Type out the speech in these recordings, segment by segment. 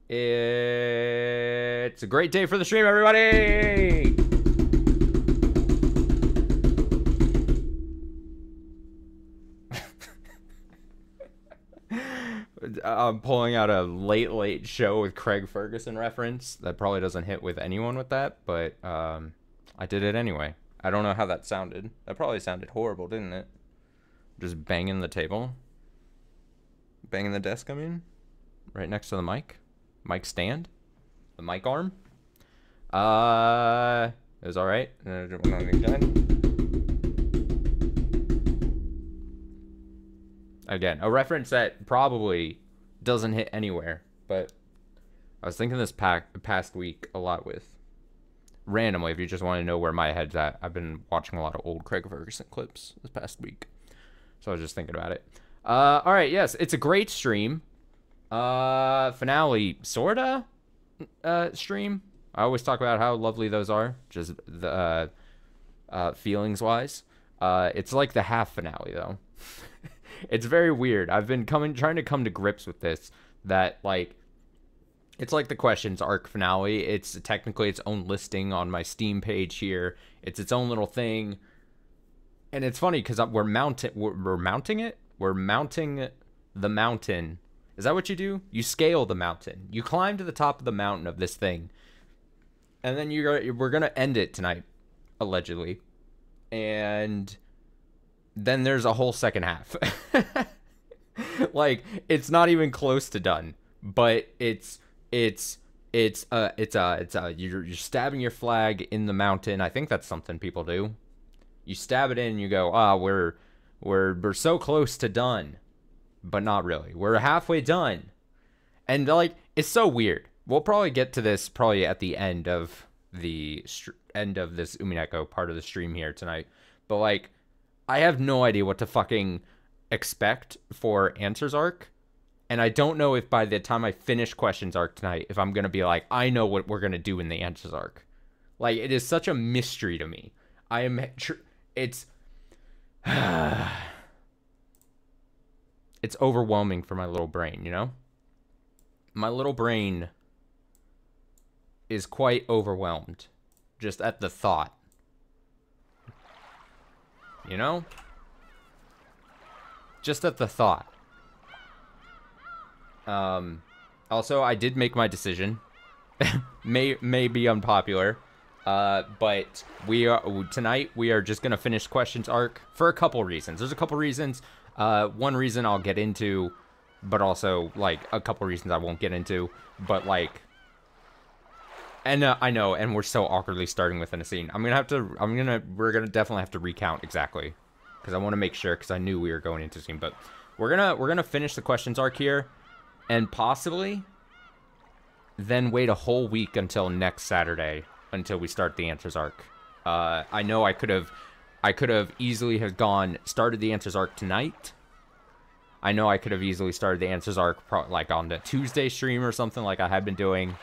It's a great day for the stream, everybody! I'm pulling out a late show with Craig Ferguson reference. That probably doesn't hit with anyone with that, but I did it anyway. I don't know how that sounded. That probably sounded horrible, didn't it? Just banging the table. Banging the desk, I mean. Right next to the mic. Mic stand. The mic arm. It was alright. Again, a reference that probably doesn't hit anywhere, but I was thinking this past week a lot with randomly, if you just want to know where my head's at. I've been watching a lot of old Craig Ferguson clips this past week, so I was just thinking about it. Alright, yes, it's a great stream. Finale, sorta, stream. I always talk about how lovely those are, just the, feelings-wise. It's like the half finale, though. It's very weird. I've been trying to come to grips with this, that, like, it's like the questions arc finale. It's technically its own listing on my Steam page here. It's its own little thing. And it's funny, because we're mounting it? We're mounting the mountain. Is that what you do? You scale the mountain. You climb to the top of the mountain of this thing. And then we're going to end it tonight, allegedly. And then there's a whole second half. Like, it's not even close to done, but you're stabbing your flag in the mountain. I think that's something people do. You stab it in and you go, we're so close to done, but not really. We're halfway done. And like, it's so weird. We'll probably get to this probably at the end of this Umineko part of the stream here tonight. But like, I have no idea what to fucking expect for Answers Arc. And I don't know if by the time I finish Questions Arc tonight, if I'm going to be like, I know what we're going to do in the Answers Arc. Like, it is such a mystery to me. It's overwhelming for my little brain, you know? My little brain is quite overwhelmed just at the thought. You know? Just at the thought. Also, I did make my decision. may be unpopular. But tonight we are just gonna finish Questions Arc for a couple reasons. There's a couple reasons. One reason I'll get into, but also like a couple reasons I won't get into. But like, and I know, and we're so awkwardly starting within a scene. We're gonna definitely have to recount exactly, because I want to make sure, because I knew we were going into a scene. But we're gonna finish the Questions Arc here, and possibly then wait a whole week until next Saturday until we start the Answers Arc. I know I could have easily started the Answers Arc tonight. I know I could have easily started the Answers Arc like on the Tuesday stream or something like I had been doing.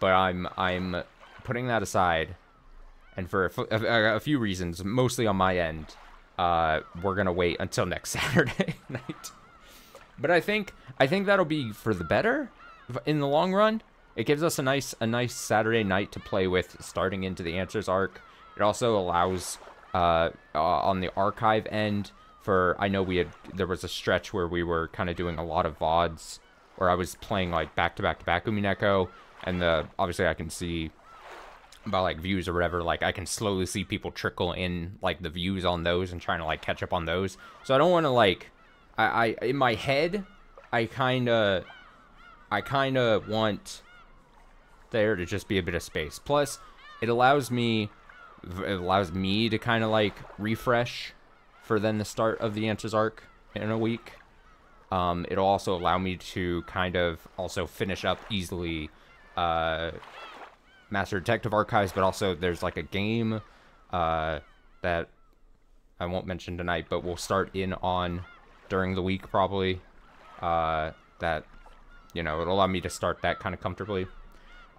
But I'm putting that aside, and for a few reasons, mostly on my end, we're gonna wait until next Saturday night. But I think that'll be for the better in the long run. It gives us a nice Saturday night to play with, starting into the Answers Arc. It also allows on the archive end I know there was a stretch where we were kind of doing a lot of VODs, where I was playing like back to back Umineko. And obviously I can see about like views or whatever, like I can slowly see people trickle in like the views on those and trying to like catch up on those. So I don't want to like, I in my head, I kind of want there to just be a bit of space. Plus it allows me to kind of like refresh for then the start of the Answers Arc in a week. It'll also allow me to kind of also finish up easily Master Detective Archives, but also there's like a game that I won't mention tonight, but we'll start in on during the week probably, that, you know, it'll allow me to start that kind of comfortably.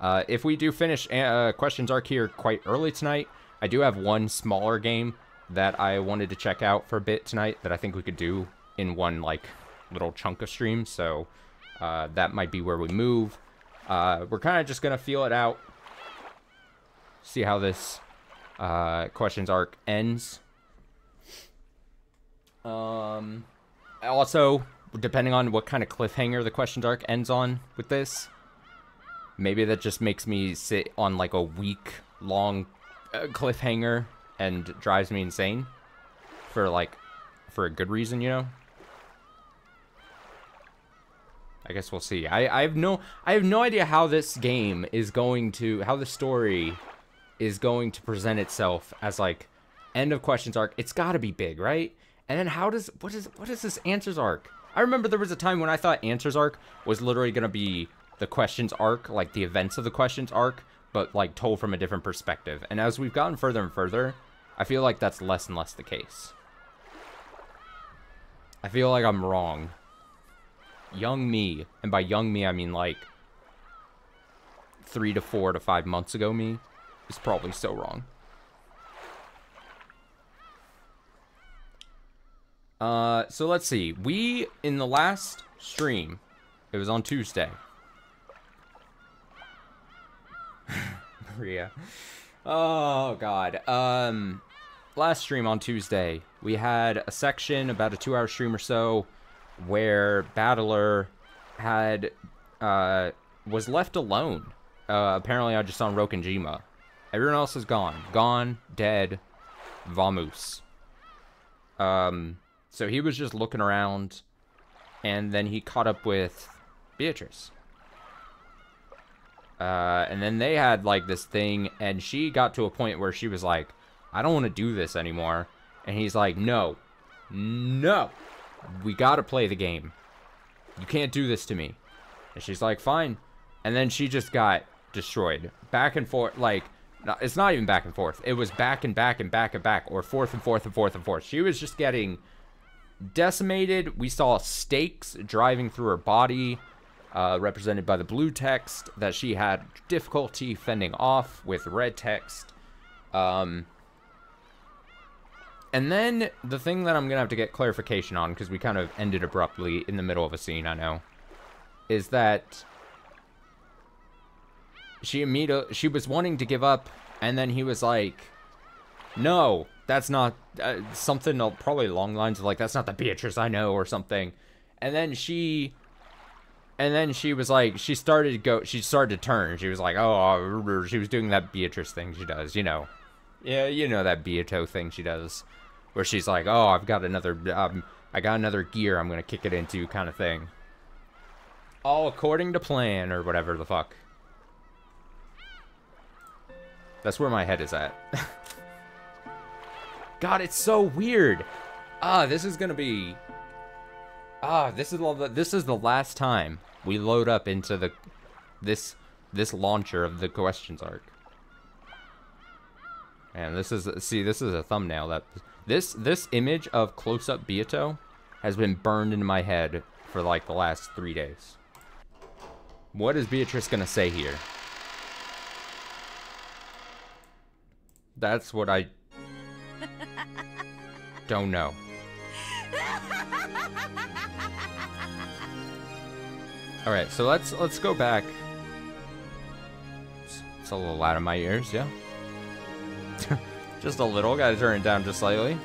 If we do finish Questions Arc here quite early tonight, I do have one smaller game that I wanted to check out for a bit tonight that I think we could do in one like little chunk of stream, so that might be where we move. We're kind of just going to feel it out. See how this questions arc ends. Also, depending on what kind of cliffhanger the questions arc ends on with this, maybe that just makes me sit on like a week-long cliffhanger and drives me insane for a good reason, you know. I guess we'll see. I have no idea how this game is going to, how the story is going to present itself as like end of questions arc. It's got to be big, right? And then what is this answers arc? I remember there was a time when I thought answers arc was literally going to be the questions arc, like the events of the questions arc, but like told from a different perspective. And as we've gotten further and further, I feel like that's less and less the case. I feel like I'm wrong. Young me, and by young me I mean like 3 to 4 to 5 months ago me, is probably so wrong. So let's see. We, in the last stream, it was on Tuesday. Maria. Oh, God. Last stream on Tuesday, we had a section, about a 2-hour stream or so, where Battler had, was left alone. Apparently I just on Rokenjima. Everyone else is gone. Gone, dead, vamoose. So he was just looking around, and then he caught up with Beatrice. And then they had, like, this thing, and she got to a point where she was like, I don't want to do this anymore. And he's like, no. No. We gotta play the game. You can't do this to me. And she's like, fine. And then she just got destroyed. Back and forth, like, no, it's not even back and forth. It was back and back and back and back, or forth and forth and forth and forth. She was just getting decimated. We saw stakes driving through her body, represented by the blue text that she had difficulty fending off with red text. And then the thing that I'm gonna have to get clarification on, because we kind of ended abruptly in the middle of a scene, I know, is that she was wanting to give up, and then he was like, no, that's not something probably along the lines of like, that's not the Beatrice I know, or something. And then she was like, she started to turn. She was like, oh, she was doing that Beatrice thing she does, you know. Yeah, you know that Beato thing she does, where she's like, oh, I got another gear I'm gonna kick it into, kind of thing. All according to plan, or whatever the fuck. That's where my head is at. God, it's so weird. This is gonna be... this is the last time we load up into this launcher of the questions arc. And this is a thumbnail that this image of close-up Beato has been burned into my head for like the last 3 days. What is Beatrice gonna say here? That's what I don't know. All right, so let's go back. It's a little loud in my ears, yeah. Just a little. Gotta turn it down just slightly.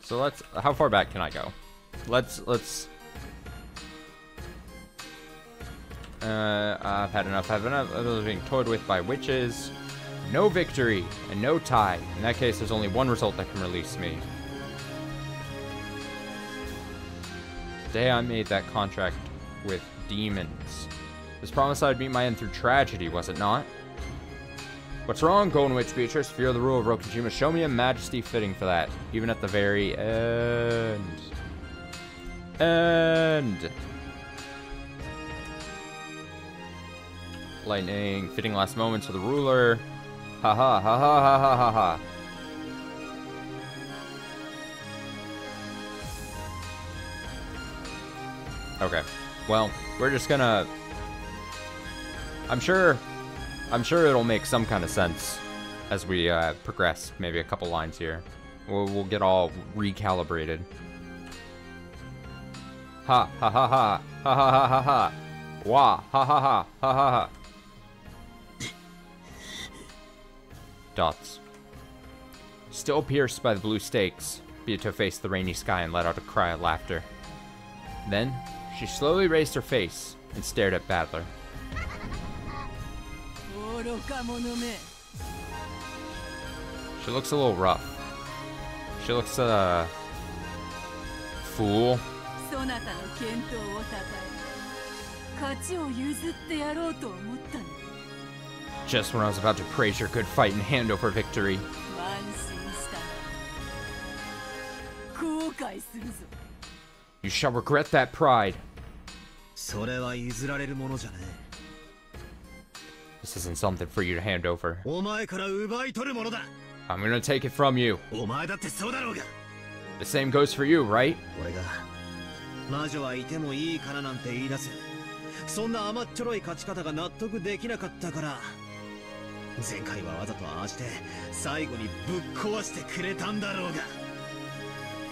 So how far back can I go? I've had enough. I was being toyed with by witches. No victory and no tie. In that case, there's only one result that can release me. Today I made that contract with demons. This promise I'd meet my end through tragedy, was it not? What's wrong, Golden Witch Beatrice? Fear the rule of Rokujima. Show me a majesty fitting for that. Even at the very end. Lightning. Fitting last moments of the ruler. Ha ha ha ha ha ha ha ha. Okay. Well, we're just gonna... I'm sure it'll make some kind of sense as we progress. Maybe a couple lines here. We'll get all recalibrated. Ha ha ha ha ha ha ha ha ha. Wah ha ha ha ha ha ha. Dots. Still pierced by the blue stakes, Beato faced the rainy sky and let out a cry of laughter. Then, she slowly raised her face and stared at Battler. She looks a little rough. She looks, fool. Just when I was about to praise your good fight and hand over victory. You shall regret that pride. This isn't something for you to hand over. I'm gonna take it from you. The same goes for you, right?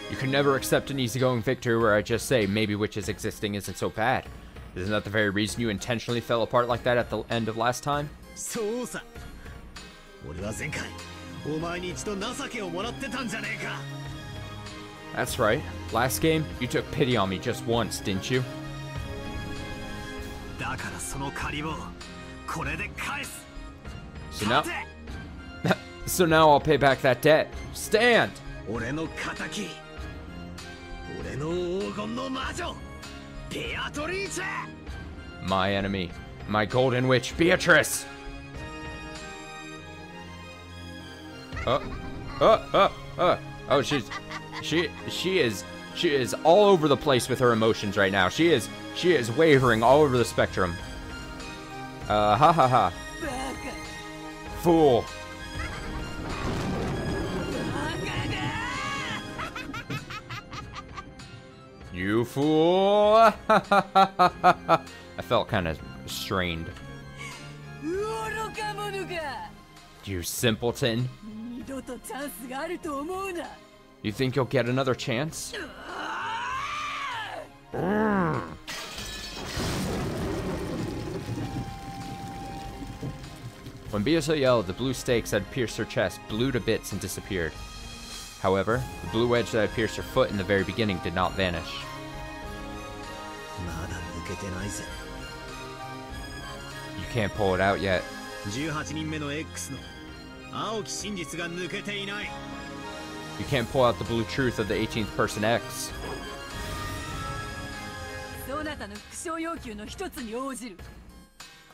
You can never accept an easygoing victory where I just say maybe witches existing isn't so bad. Isn't that the very reason you intentionally fell apart like that at the end of last time? That's right. Last game, you took pity on me just once, didn't you? So now I'll pay back that debt. Stand! My enemy, my golden witch, Beatrice! Oh, she is all over the place with her emotions right now. She is wavering all over the spectrum. Ha ha ha. Fool. You fool! I felt kind of strained. You simpleton. You think you'll get another chance? When Beato yelled, the blue stakes that had pierced her chest blew to bits and disappeared. However, the blue wedge that had pierced her foot in the very beginning did not vanish. You can't pull it out yet. You can't pull out the blue truth of the 18th person X.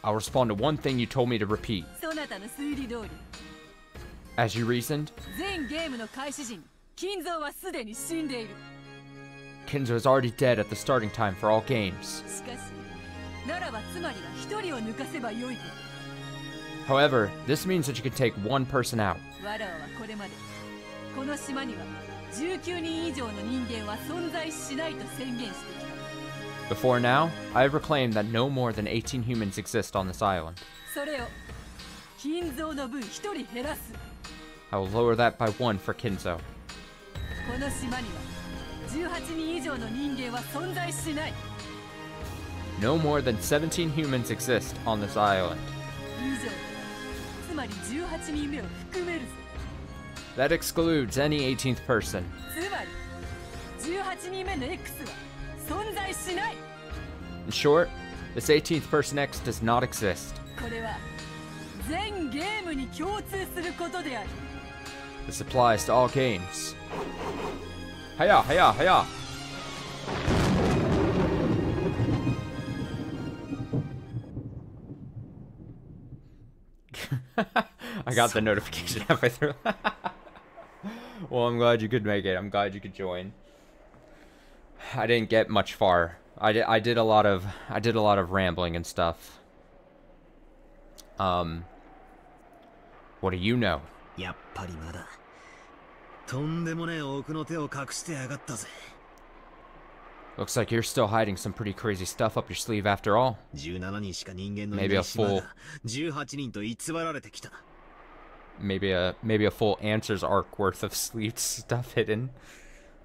I'll respond to one thing you told me to repeat. As you reasoned, Kinzo is already dead at the starting time for all games. However, this means that you can take one person out. Before now, I have proclaimed that no more than 18 humans exist on this island. I will lower that by 1 for Kinzo. No more than 17 humans exist on this island. That excludes any 18th person. In short, this 18th person X does not exist. This applies to all games. Hiya, hiya, hiya! I got the notification halfway through. Well, I'm glad you could make it. I'm glad you could join. I didn't get much far. I did a lot of rambling and stuff. What do you know? Looks like you're still hiding some pretty crazy stuff up your sleeve after all. Maybe a full answers arc worth of sleeved stuff hidden.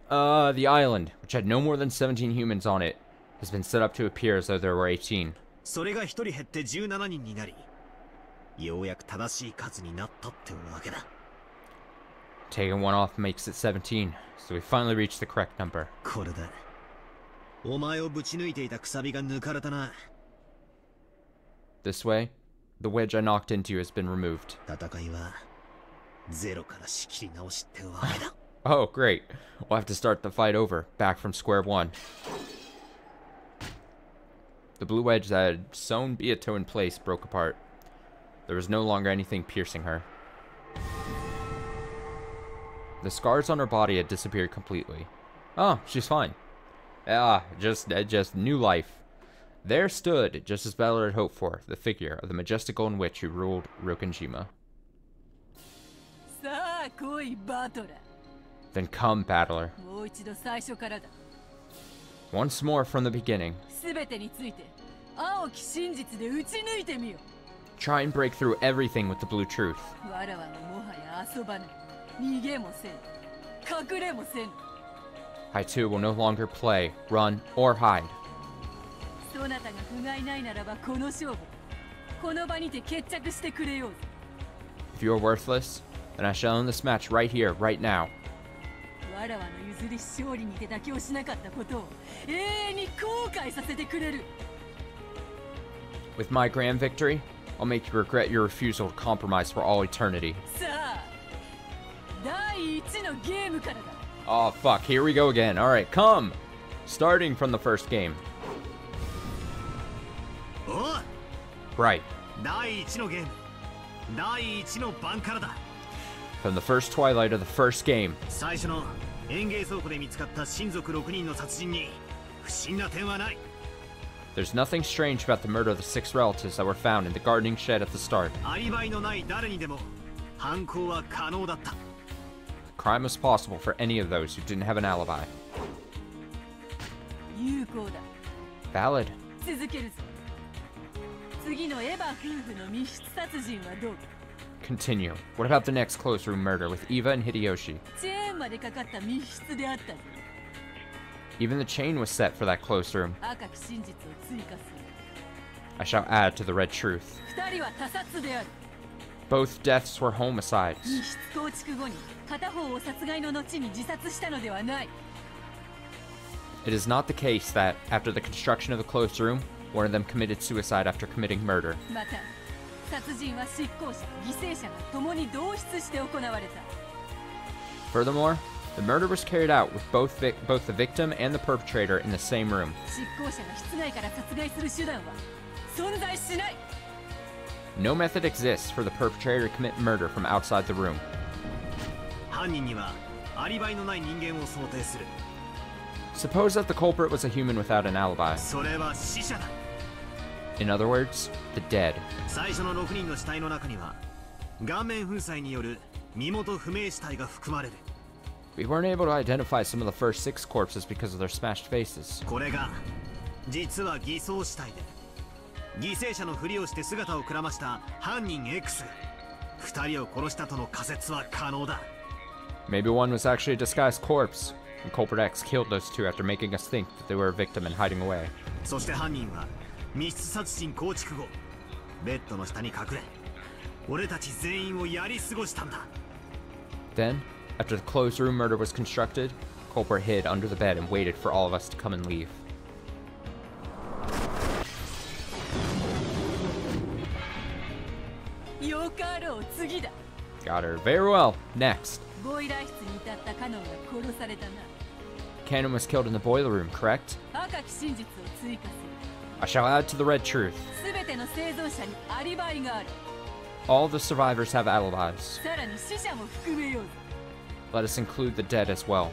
The island, which had no more than 17 humans on it, has been set up to appear as though there were 18. それが一人減って17人になり、ようやく正しい数になったってわけだ。Taking one off makes it 17, so we finally reached the correct number. これだ。お前をぶち抜いていたくさびが抜かれたな。This way, the wedge I knocked into has been removed. 戦いはゼロから仕切り直しってわけだ。Oh, great. We'll have to start the fight over, back from square one. The blue wedge that had sewn Beato in place broke apart. There was no longer anything piercing her. The scars on her body had disappeared completely. Oh, she's fine. Ah, just new life. There stood, just as Valor had hoped for, the figure of the majestic golden witch who ruled Rokenjima. Then come, battler. Once more from the beginning. Try and break through everything with the blue truth. I too will no longer play, run, or hide. If you are worthless, then I shall end this match right here, right now. With my grand victory, I'll make you regret your refusal to compromise for all eternity. Oh fuck, here we go again. Alright, come! Starting from the first game. Right. From the first twilight of the first game. There's nothing strange about the murder of the 6 relatives that were found in the gardening shed at the start. Crime was possible for any of those who didn't have an alibi. Valid. Continue. What about the next close room murder with Eva and Hideyoshi? Even the chain was set for that close room. I shall add to the red truth. Both deaths were homicides. It is not the case that, after the construction of the closed room, one of them committed suicide after committing murder. Furthermore, the murder was carried out with both the victim and the perpetrator in the same room. No method exists for the perpetrator to commit murder from outside the room. Suppose that the culprit was a human without an alibi. In other words, the dead. We weren't able to identify some of the first 6 corpses because of their smashed faces. Maybe one was actually a disguised corpse, and Culprit X killed those 2 after making us think that they were a victim and hiding away. Then, after the closed room murder was constructed, Culprit hid under the bed and waited for all of us to come and leave. Got her. Very well. Next. Cannon was killed in the boiler room, correct? I shall add to the red truth. All the survivors have alibis. Let us include the dead as well.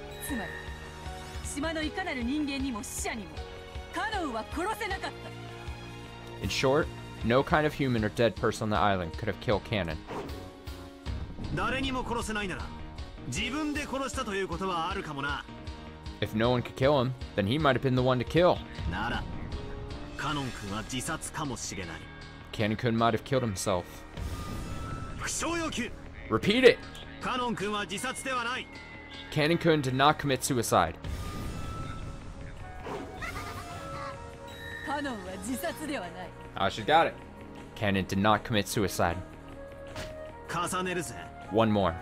In short, no kind of human or dead person on the island could have killed Cannon. If no one could kill him, then he might have been the one to kill. Cannon-kun might have killed himself. Repeat it! Cannon-kun did not commit suicide. Oh, she got it. Cannon did not commit suicide. One more.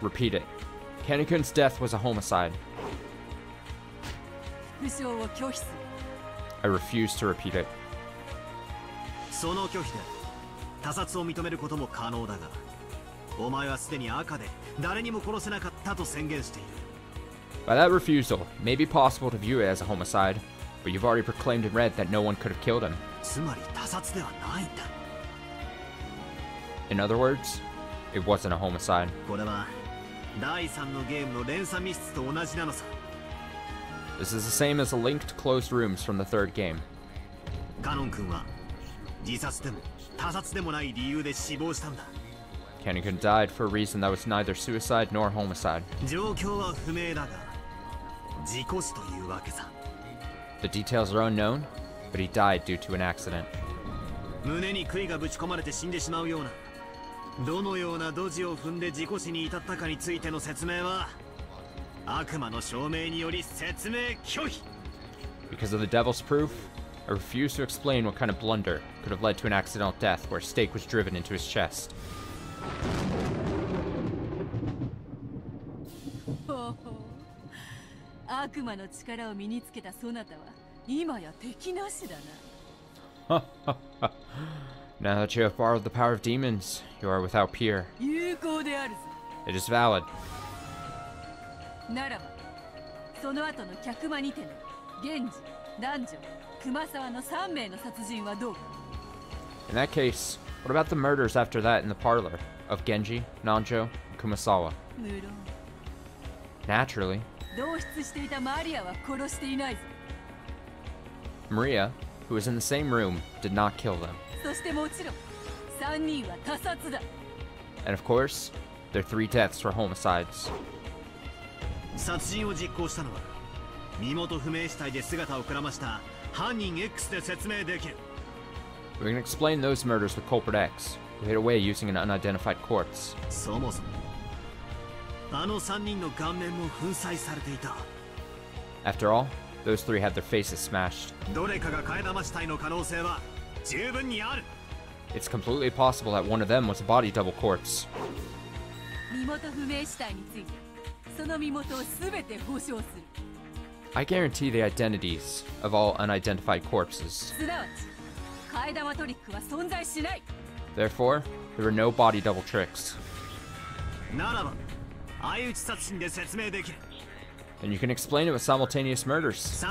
Repeat it. Cannon-kun's death was a homicide. I refuse to repeat it. By that refusal, it may be possible to view it as a homicide, but you've already proclaimed in red that no one could have killed him. In other words, it wasn't a homicide. This is the same as the linked closed rooms from the third game. Cannon-kun died for a reason that was neither suicide nor homicide. The details are unknown, but he died due to an accident. Because of the devil's proof, I refuse to explain what kind of blunder could have led to an accidental death where a stake was driven into his chest. Now that you have borrowed the power of demons, you are without peer. It is valid. In that case, what about the murders after that in the parlor of Genji, Nanjo, and Kumasawa? Naturally. Maria, who was in the same room, did not kill them. And of course, their 3 deaths were homicides. We can explain those murders with culprit X, who hid away using an unidentified corpse. After all, those 3 had their faces smashed. It's completely possible that one of them was a body double corpse. I guarantee the identities of all unidentified corpses. Therefore, there were no body double tricks. And you can explain it with simultaneous murders.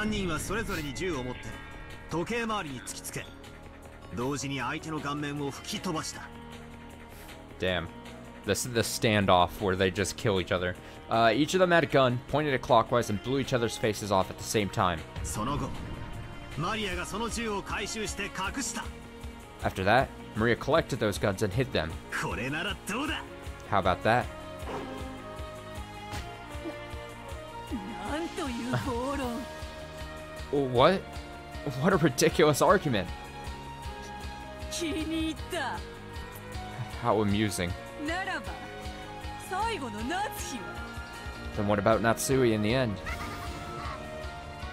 Damn. This is the standoff where they just kill each other. Each of them had a gun, pointed it clockwise, and blew each other's faces off at the same time. After that, Maria collected those guns and hid them. How about that? What? What a ridiculous argument. How amusing. Then what about Natsui in the end?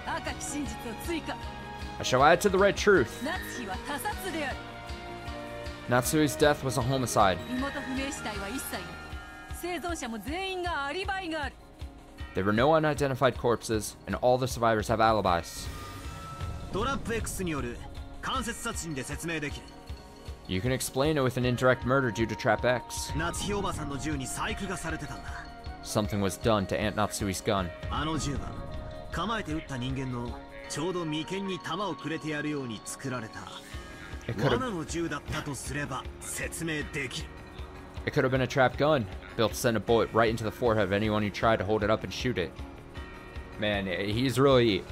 I shall add to the red truth. Natsui's death was a homicide. There were no unidentified corpses, and all the survivors have alibis. You can explain it with an indirect murder due to Trap X. Something was done to Aunt Natsui's gun. It could have been a trap gun, built to send a bullet right into the forehead of anyone who tried to hold it up and shoot it. Man, he's really...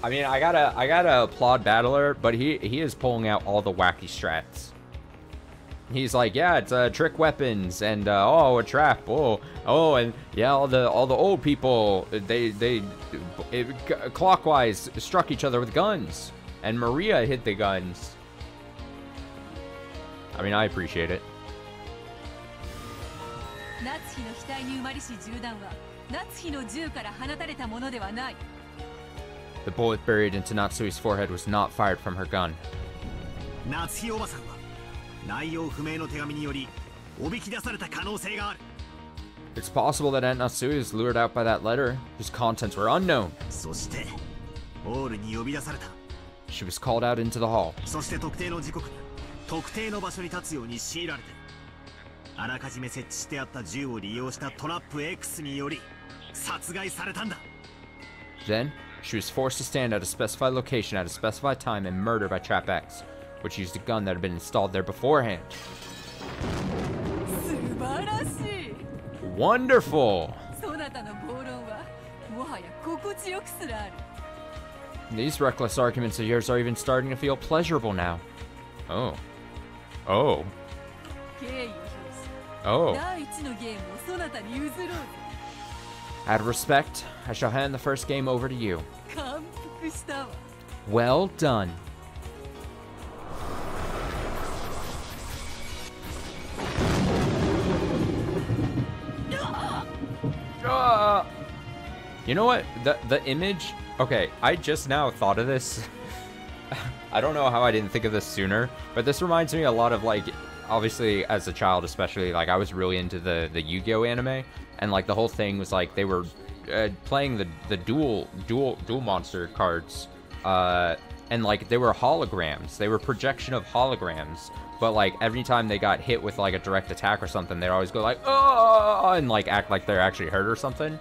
I mean, I gotta applaud Battler, but he is pulling out all the wacky strats. He's like, yeah, it's trick weapons, and oh, a trap, oh, and yeah, all the old people, they clockwise struck each other with guns, and Maria hit the guns. I mean, I appreciate it. The bullet buried into Natsui's forehead was not fired from her gun. 夏日おばさんは内容不明の手紙によりおびき出された可能性がある。 It's possible that Aunt Natsui was lured out by that letter, whose contents were unknown. そしてホールに呼び出された。 She was called out into the hall. そして特定の時刻に特定の場所に立つように強いられて、あらかじめ設置してあった銃を利用したトラップ X により殺害されたんだ。 Then, she was forced to stand at a specified location at a specified time and murdered by Trap X, which used a gun that had been installed there beforehand. Wonderful! These reckless arguments of yours are even starting to feel pleasurable now. Oh. Oh. Oh. Out of respect, I shall hand the first game over to you. Well done. You know what? The image... Okay, I just now thought of this. I don't know how I didn't think of this sooner, but this reminds me a lot of, like, obviously as a child especially, like, I was really into the Yu-Gi-Oh anime, and, like, the whole thing was, like, they were playing the dual monster cards, and, like, they were holograms. They were projection of holograms, but, like, every time they got hit with, like, a direct attack or something, they'd always go, like, oh, and, like, act like they're actually hurt or something.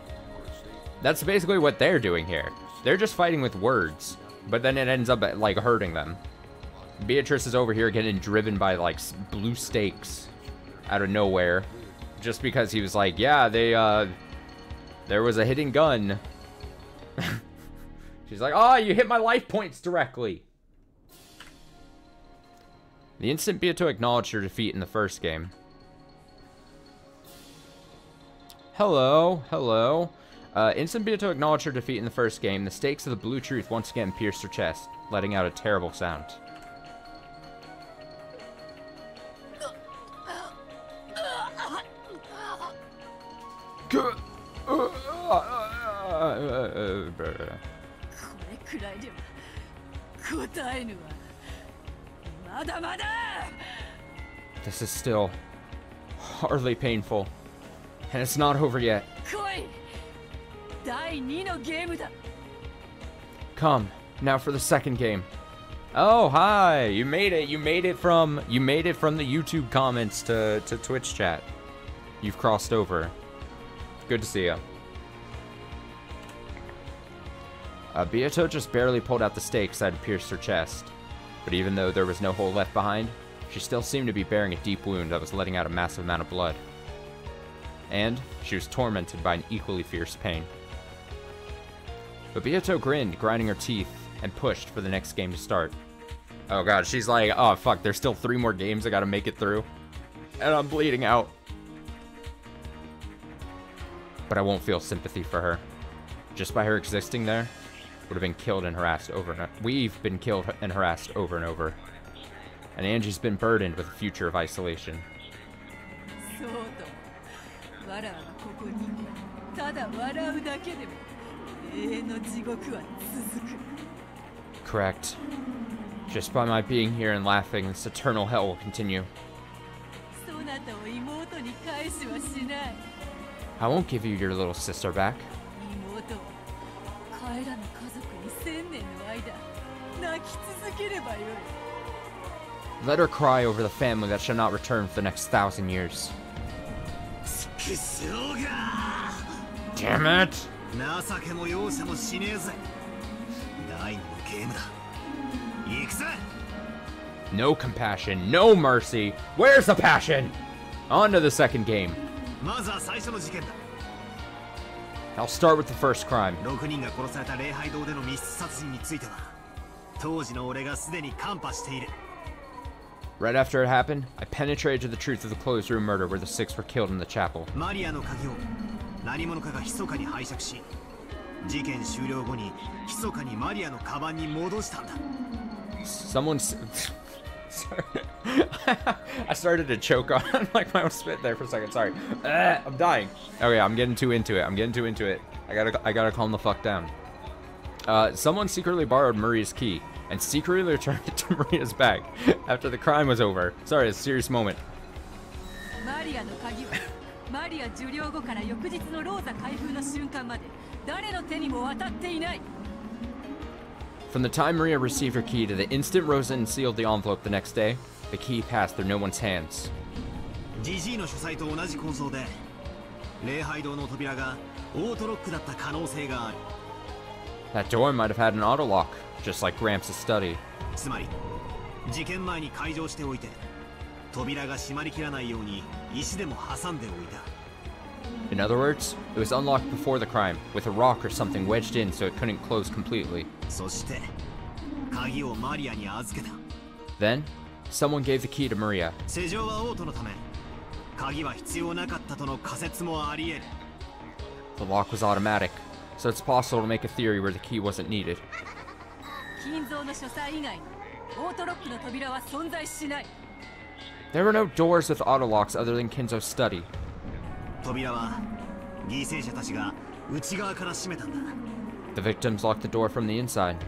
That's basically what they're doing here. They're just fighting with words, but then it ends up, like, hurting them. Beatrice is over here getting driven by, like, blue stakes out of nowhere, just because he was like, yeah, there was a hidden gun. She's like, oh, you hit my life points directly. The instant Beato acknowledged her defeat in the first game. Hello, hello. Instant Beato acknowledged her defeat in the first game. The stakes of the blue truth once again pierced her chest, letting out a terrible sound. This is still hardly painful, and it's not over yet. Come, now for the second game. Oh, hi! You made it. You made it from the YouTube comments to Twitch chat. You've crossed over. Good to see you. Beato just barely pulled out the stakes that had pierced her chest. But even though there was no hole left behind, she still seemed to be bearing a deep wound that was letting out a massive amount of blood. And she was tormented by an equally fierce pain. But Beato grinned, grinding her teeth, and pushed for the next game to start. Oh god, she's like, oh fuck, there's still 3 more games I gotta make it through. And I'm bleeding out. But I won't feel sympathy for her. Just by her existing there, would have been killed and harassed over and over. We've been killed and harassed over and over. And Angie's been burdened with a future of isolation. Correct. Just by my being here and laughing, this eternal hell will continue. I won't give you your little sister back. Let her cry over the family that shall not return for the next 1,000 years. Damn it! No compassion, no mercy. Where's the passion? On to the second game. I'll start with the first crime. Right after it happened, I penetrated to the truth of the closed room murder where the 6 were killed in the chapel. Sorry. I started to choke on like my own spit there for a second. Sorry. I'm dying. Okay, I'm getting too into it. I gotta calm the fuck down. Someone secretly borrowed Maria's key and secretly returned it to Maria's bag after the crime was over. Sorry, it's a serious moment. From the time Maria received her key to the instant Rosa unsealed the envelope the next day, the key passed through no one's hands. That door might have had an auto lock, just like Gramps' study. In other words, it was unlocked before the crime, with a rock or something wedged in so it couldn't close completely. Then, someone gave the key to Maria. The lock was automatic, so it's possible to make a theory where the key wasn't needed. There were no doors with auto locks other than Kinzo's study. The victims locked the door from the inside.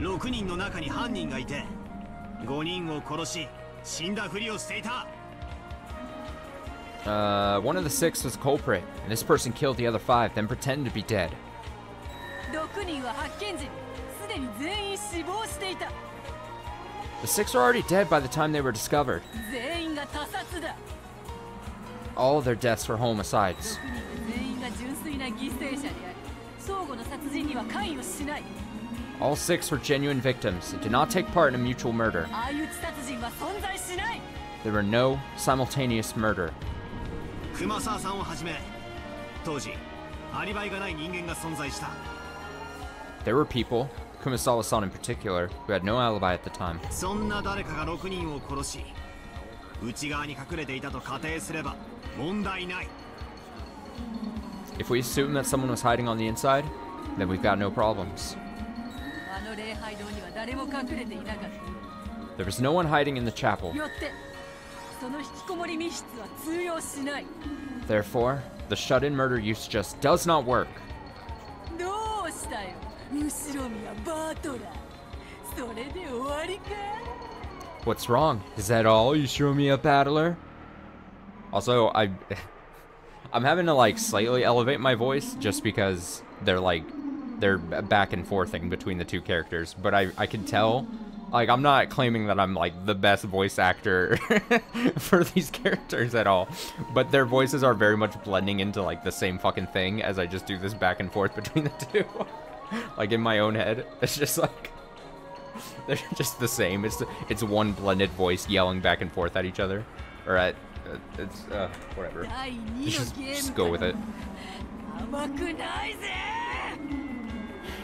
One of the 6 was a culprit, and this person killed the other 5, then pretended to be dead. The 6 were already dead by the time they were discovered. All of their deaths were homicides. All 6 were genuine victims and did not take part in a mutual murder. There were no simultaneous murder. There were people, Kumasawa-san in particular, who had no alibi at the time. If we assume that someone was hiding on the inside, then we've got no problems. There was no one hiding in the chapel. Therefore, the shut-in murder use just does not work. What's wrong? Is that all? You threw me a battler? Also, I'm having to like slightly elevate my voice just because they're back and forthing between the two characters, but I can tell, like, I'm not claiming that I'm like the best voice actor for these characters at all, but their voices are very much blending into like the same fucking thing as I just do this back and forth between the two. Like in my own head, it's just like they're just the same. It's one blended voice yelling back and forth at each other, or at whatever. Just go with it.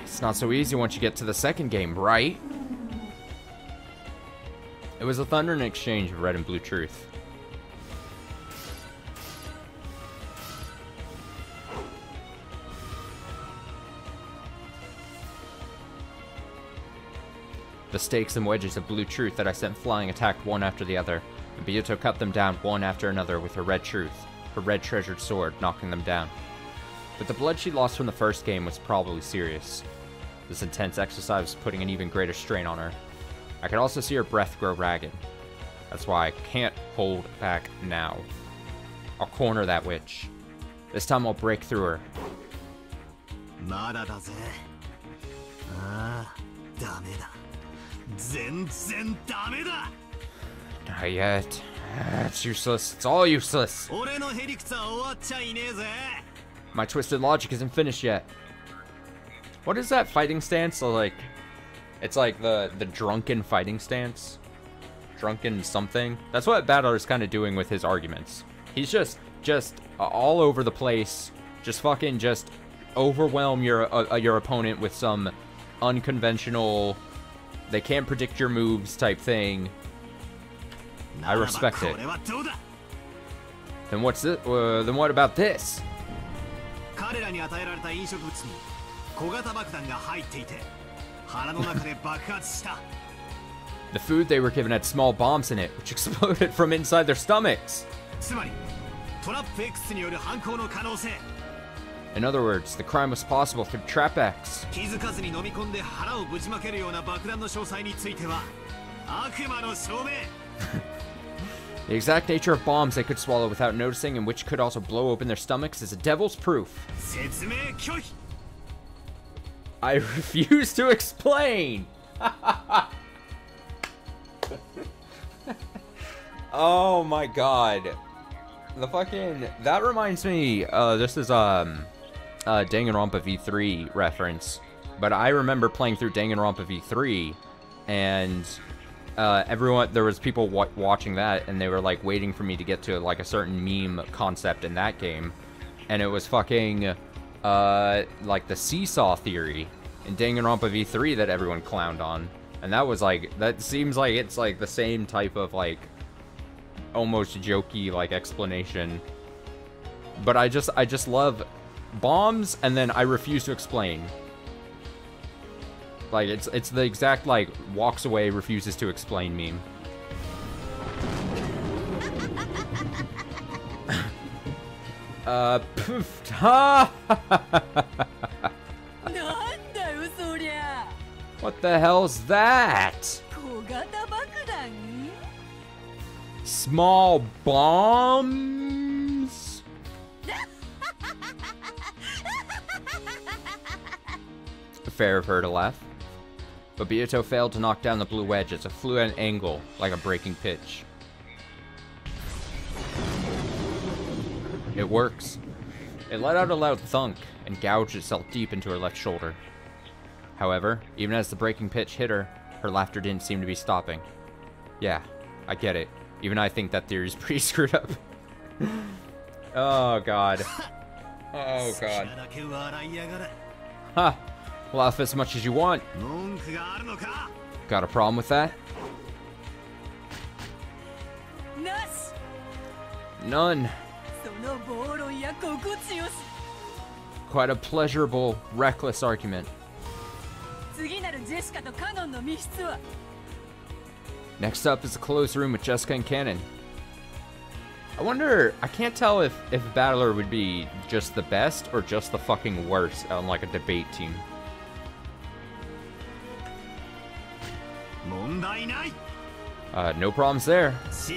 It's not so easy once you get to the second game, right? It was a thundering exchange of red and blue truth. The stakes and wedges of blue truth that I sent flying attacked one after the other, and Biyuto cut them down one after another with her red truth, her red treasured sword, knocking them down. But the blood she lost from the first game was probably serious. This intense exercise was putting an even greater strain on her. I could also see her breath grow ragged. That's why I can't hold back now. I'll corner that witch. This time I'll break through her. Not yet. It's useless. It's all useless. My twisted logic isn't finished yet. What is that fighting stance? So like, it's like the drunken fighting stance. Drunken something. That's what Battler is kind of doing with his arguments. He's just all over the place. Just fucking just overwhelm your opponent with some unconventional, they can't predict your moves type thing. I respect it. Then what's it? Then what about this? The food they were given had small bombs in it, which exploded from inside their stomachs. つまりトラップ X による犯行の可能性 In other words, the crime was possible through Trap X. 気づかずに飲み込んで腹をぶちまけるような爆弾の詳細については悪魔の証明 The exact nature of bombs they could swallow without noticing and which could also blow open their stomachs is a devil's proof. 説明拒否 I refuse to explain! Oh my god. The fucking... That reminds me, this is, Danganronpa V3 reference. But I remember playing through Danganronpa V3, and, everyone... There was people watching that, and they were, like, waiting for me to get to, like, a certain meme concept in that game. And it was fucking, like, the seesaw theory in Danganronpa V3 that everyone clowned on. And that was, like... That seems like it's, like, the same type of, like... almost jokey like explanation, but I just love bombs, and then I refuse to explain. Like it's the exact like walks away, refuses to explain meme. Poof. Ha! What the hell's that? Small bombs? Fair of her to laugh. But Byakuto failed to knock down the blue wedge as it flew at an angle, like a breaking pitch. It works. It let out a loud thunk and gouged itself deep into her left shoulder. However, even as the breaking pitch hit her, her laughter didn't seem to be stopping. Yeah, I get it. Even I think that theory's pretty screwed up. Oh god. Oh god. Ha! Laugh as much as you want. Got a problem with that? None. Quite a pleasurable, reckless argument. Next up is the closed room with Jessica and Cannon. I wonder, I can't tell if Battler would be just the best or just the fucking worst on like a debate team. No problems there. If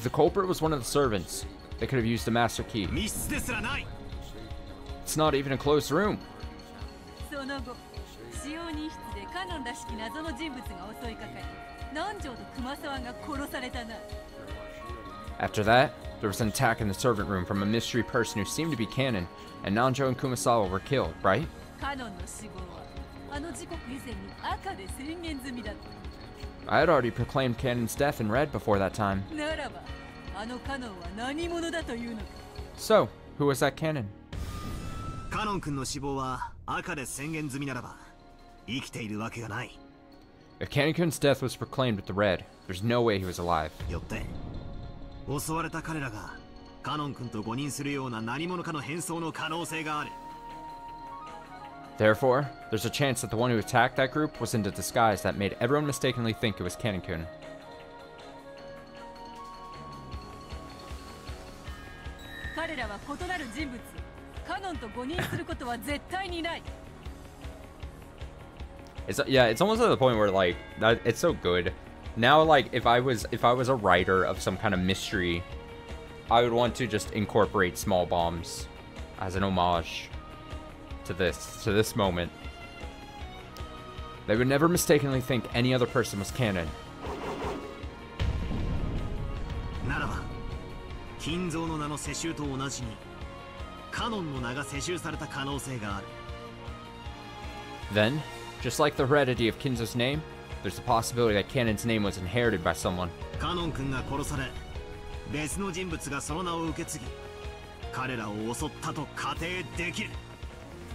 the culprit was one of the servants, they could have used the master key. It's not even a closed room. After that, there was an attack in the servant room from a mystery person who seemed to be Cannon, and Nanjo and Kumasawa were killed, right? I had already proclaimed Cannon's death in red before that time. So, who was that Cannon? If Cannon-kun's death was proclaimed with the red, there's no way he was alive. Therefore, there's a chance that the one who attacked that group was in the disguise that made everyone mistakenly think it was Cannon-kun. It's almost at the point where like it's so good. Now like if I was a writer of some kind of mystery, I would want to just incorporate small bombs as an homage to this moment. They would never mistakenly think any other person was Cannon. Then, just like the heredity of Kinzo's name, there's the possibility that Cannon's name was inherited by someone.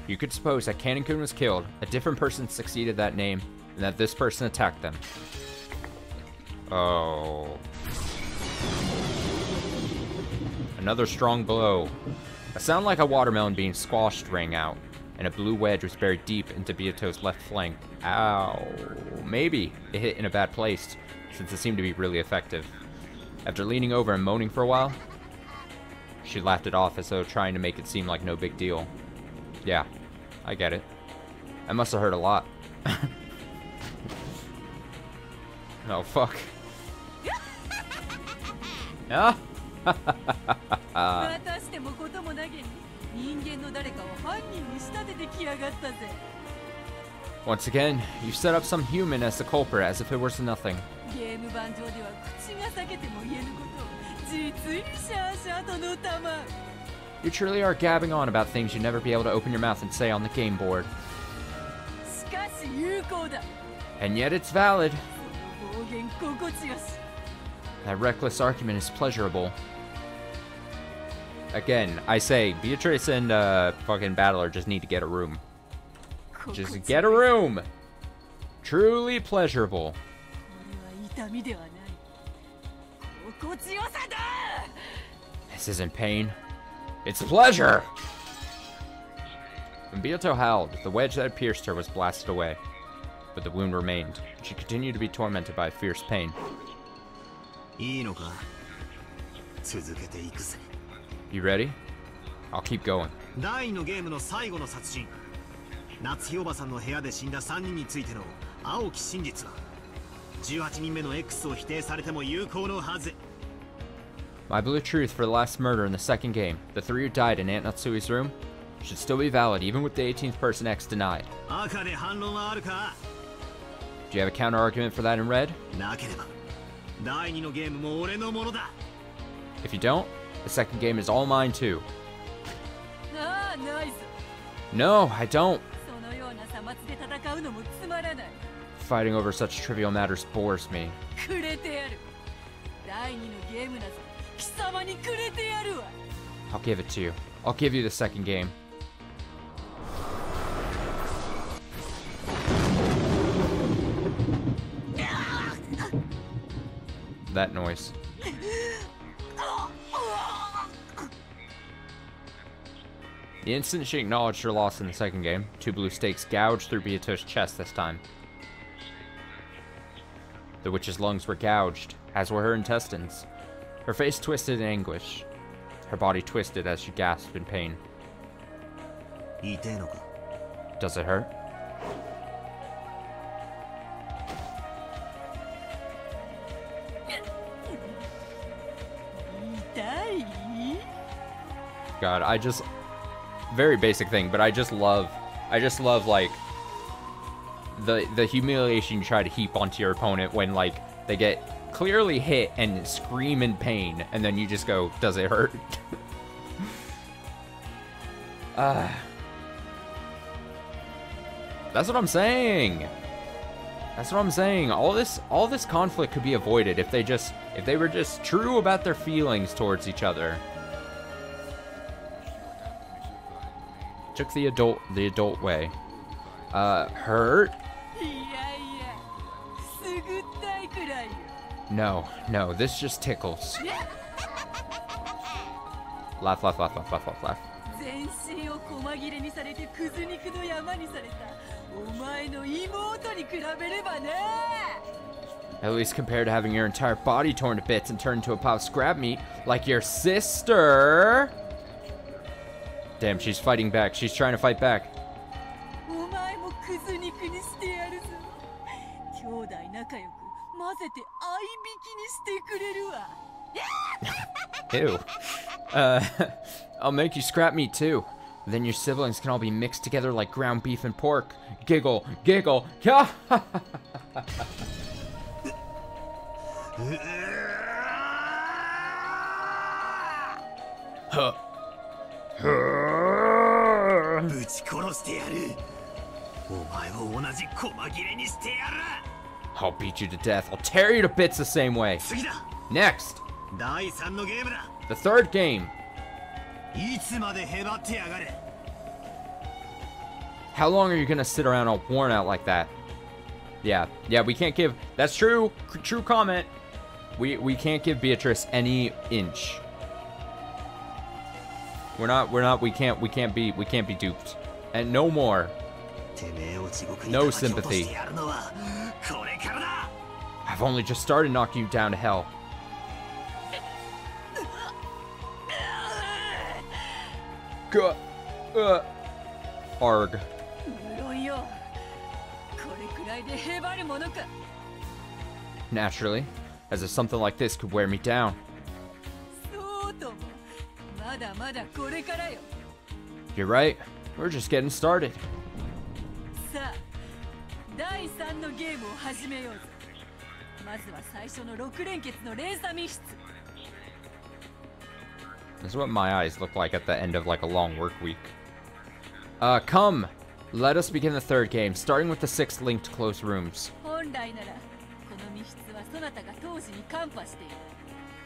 You could suppose that Cannon-kun was killed, a different person succeeded that name, and that this person attacked them. Oh. Another strong blow. A sound like a watermelon being squashed rang out. and a blue wedge was buried deep into Beato's left flank. Ow. Maybe it hit in a bad place, since it seemed to be really effective. After leaning over and moaning for a while, she laughed it off as though trying to make it seem like no big deal. Yeah, I get it. I must have hurt a lot. Oh, fuck. Ah! Once again, you set up some human as the culprit as if it was nothing. You truly are gabbing on about things you'd never be able to open your mouth and say on the game board. And yet it's valid. That reckless argument is pleasurable. Again, I say, Beatrice and fucking Battler just need to get a room. Just get a room! Truly pleasurable. This isn't pain. It's pleasure! When Beato howled, the wedge that had pierced her was blasted away. But the wound remained. She continued to be tormented by fierce pain. You ready? I'll keep going. 第2のゲームの最後の殺人、夏日おばさんの部屋で死んだ3人についての青き真実は18人目の X を否定されても有効のはず。 My blue truth for the last murder in the second game, the 3 who died in Aunt Natsui's room, should still be valid even with the 18th person X denied. 赤で反論はあるか? Do you have a counter argument for that in red? なければ第2のゲームも俺のものだ。 If you don't, the second game is all mine too. No, I don't. Fighting over such trivial matters bores me. I'll give it to you. I'll give you the second game. That noise. The instant she acknowledged her loss in the second game, 2 blue stakes gouged through Beato's chest this time. The witch's lungs were gouged, as were her intestines. Her face twisted in anguish. Her body twisted as she gasped in pain. Does it hurt? God, I just... Very basic thing, but I just love like the humiliation you try to heap onto your opponent when like they get clearly hit and scream in pain, and then you just go, does it hurt? That's what I'm saying. That's what I'm saying. All this conflict could be avoided if they were just true about their feelings towards each other. Took the adult way. Hurt? No, this just tickles. Laugh, laugh, laugh, laugh, laugh, laugh, laugh. At least compared to having your entire body torn to bits and turned into a pile of scrap meat like your sister. Damn, she's fighting back. She's trying to fight back. Ew. I'll make you scrap meat too. Then your siblings can all be mixed together like ground beef and pork. Giggle, giggle. Huh. I'll beat you to death. I'll tear you to bits the same way. Next. The third game. How long are you gonna sit around all worn out like that? Yeah, we can't give... That's true. True comment. We can't give Beatrice any inch. We can't be duped. And no more. No sympathy. I've only just started knocking you down to hell. Arg. Naturally, as if something like this could wear me down. You're right. We're just getting started. This is what my eyes look like at the end of like a long work week. Come! Let us begin the third game, starting with the 6 linked closed rooms.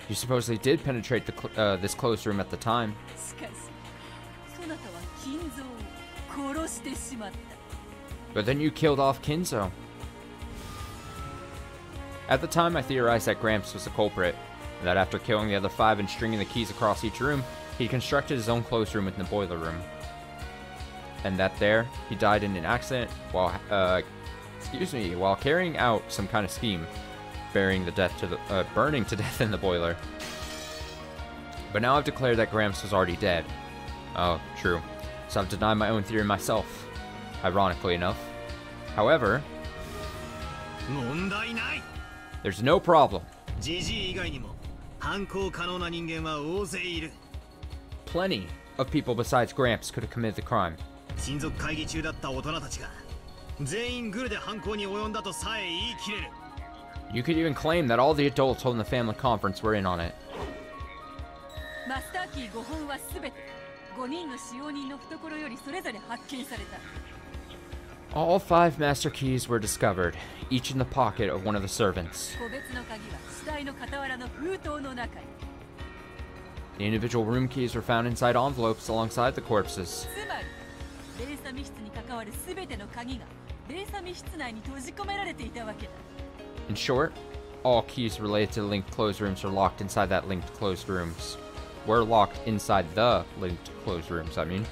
You supposedly did penetrate the this closed room at the time. But then you killed off Kinzo. At the time, I theorized that Gramps was the culprit, and that after killing the other 5 and stringing the keys across each room, he constructed his own closed room within the boiler room. And that there, he died in an accident while, while carrying out some kind of scheme, burning to death in the boiler. But now I've declared that Gramps was already dead. Oh, true. So I've denied my own theory myself, ironically enough. However, there's no problem. Plenty of people besides Gramps could have committed the crime. You could even claim that all the adults holding the family conference were in on it. All 5 master keys were discovered, each in the pocket of one of the servants. The individual room keys were found inside envelopes alongside the corpses. In short, all keys related to the linked closed rooms are locked inside that linked closed rooms. Were locked inside the linked closed rooms, I mean.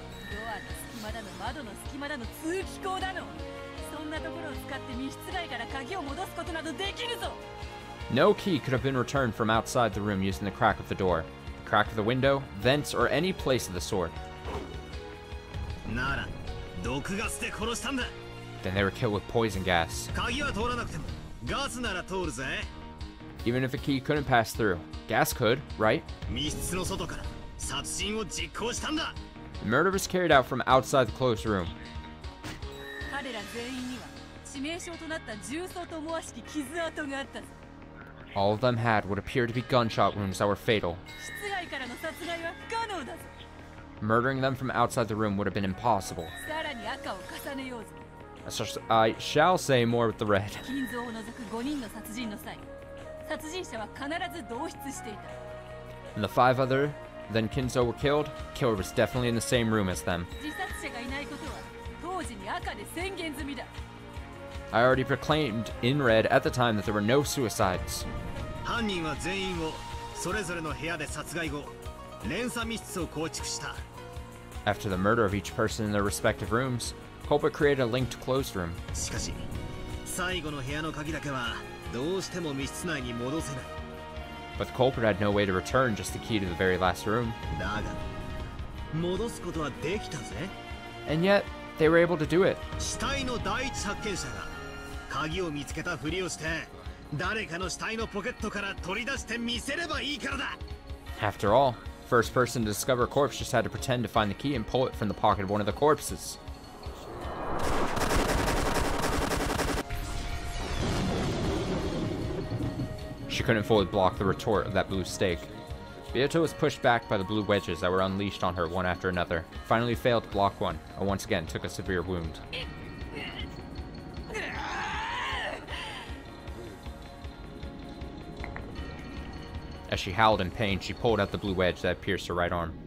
No key could have been returned from outside the room using the crack of the door, the crack of the window, vents, or any place of the sort. Then they were killed with poison gas. Even if a key couldn't pass through, gas could, right? The murder was carried out from outside the closed room. All of them had what appeared to be gunshot wounds that were fatal. Murdering them from outside the room would have been impossible. I shall say more with the red. And the 5 other than Kinzo were killed, killer was definitely in the same room as them. I already proclaimed in red at the time that there were no suicides. After the murder of each person in their respective rooms, culprit created a linked closed room. But the culprit had no way to return just the key to the very last room. And yet, they were able to do it. After all, first person to discover a corpse just had to pretend to find the key and pull it from the pocket of one of the corpses. She couldn't fully block the retort of that blue stake. Beato was pushed back by the blue wedges that were unleashed on her one after another. Finally failed to block one, and once again took a severe wound. As she howled in pain, she pulled out the blue wedge that pierced her right arm.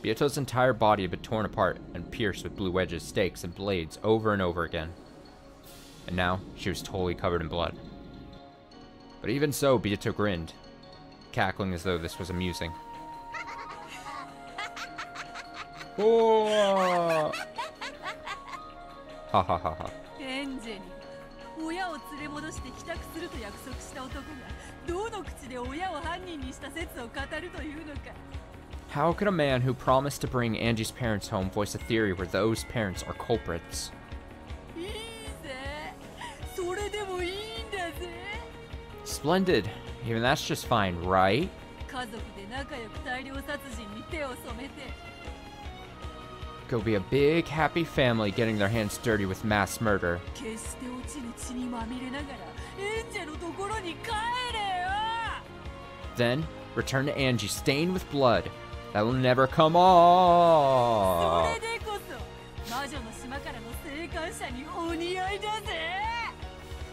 Beato's entire body had been torn apart and pierced with blue wedges, stakes, and blades over and over again. And now, she was totally covered in blood. But even so, Beato grinned, cackling as though this was amusing. Oh. Ha ha ha ha. How could a man who promised to bring Angie's parents home voice a theory where those parents are culprits? Splendid. Even that's just fine, right? Go be a big, happy family getting their hands dirty with mass murder. Then, return to Angie stained with blood. That will never come off.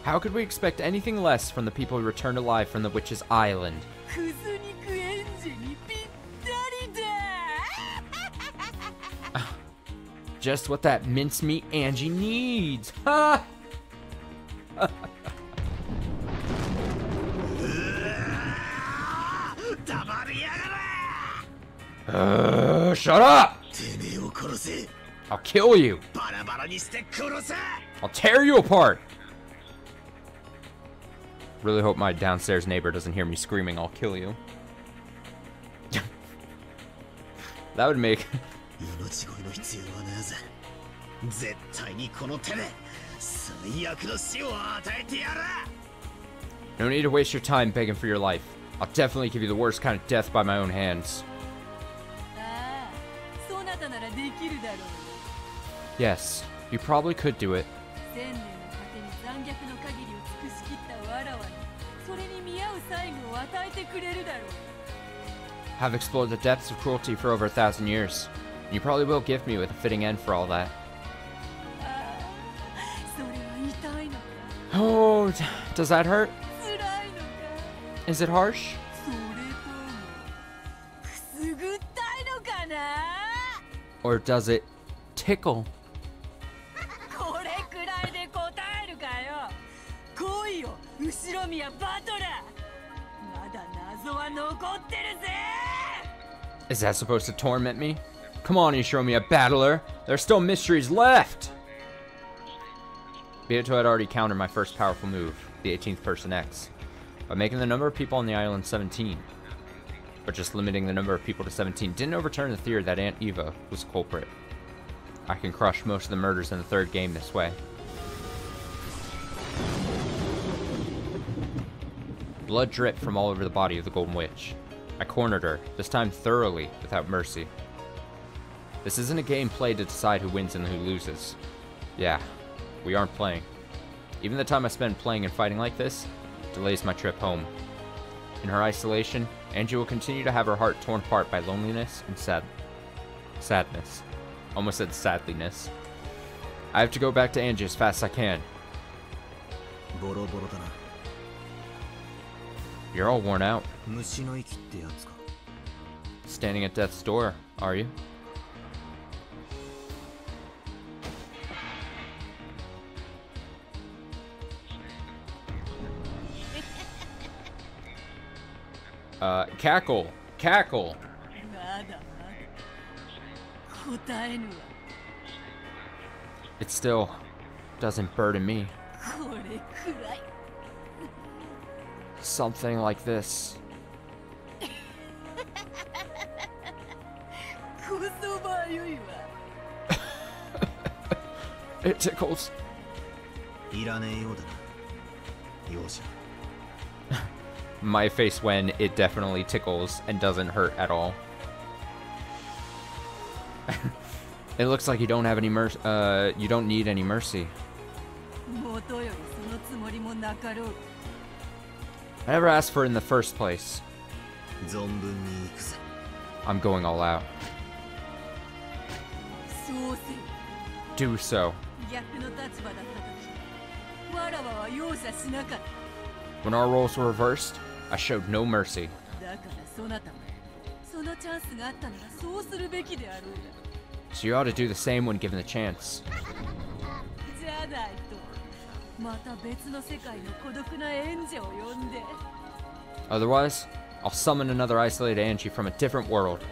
How could we expect anything less from the people who returned alive from the Witch's Island? Just what that mincemeat Angie needs. Ha! Shut up! I'll kill you. I'll tear you apart. Really hope my downstairs neighbor doesn't hear me screaming, I'll kill you. That would make... No need to waste your time begging for your life. I'll definitely give you the worst kind of death by my own hands. Yes, you probably could do it. Have explored the depths of cruelty for over 1,000 years. You probably will gift me with a fitting end for all that. Oh, does that hurt? Is it harsh? Or does it tickle? Is that supposed to torment me? Come on, Ishiromiya battler. There are still mysteries left! Beato had already countered my first powerful move, the 18th person X, by making the number of people on the island 17. But just limiting the number of people to 17 didn't overturn the theory that Aunt Eva was culprit. I can crush most of the murders in the third game this way. Blood dripped from all over the body of the Golden Witch. I cornered her, this time thoroughly, without mercy. This isn't a game played to decide who wins and who loses. Yeah, we aren't playing. Even the time I spend playing and fighting like this delays my trip home. In her isolation, Angie will continue to have her heart torn apart by loneliness and sadness. Almost said sadliness. I have to go back to Angie as fast as I can. You're all worn out. Standing at death's door, are you? Cackle! Cackle! It still doesn't burden me. Something like this. It tickles. My face when it definitely tickles and doesn't hurt at all. It looks like you don't have any mercy. You don't need any mercy. I never asked for it in the first place. I'm going all out. Do so. When our roles were reversed, I showed no mercy. So you ought to do the same when given the chance. Otherwise, I'll summon another isolated Angie from a different world.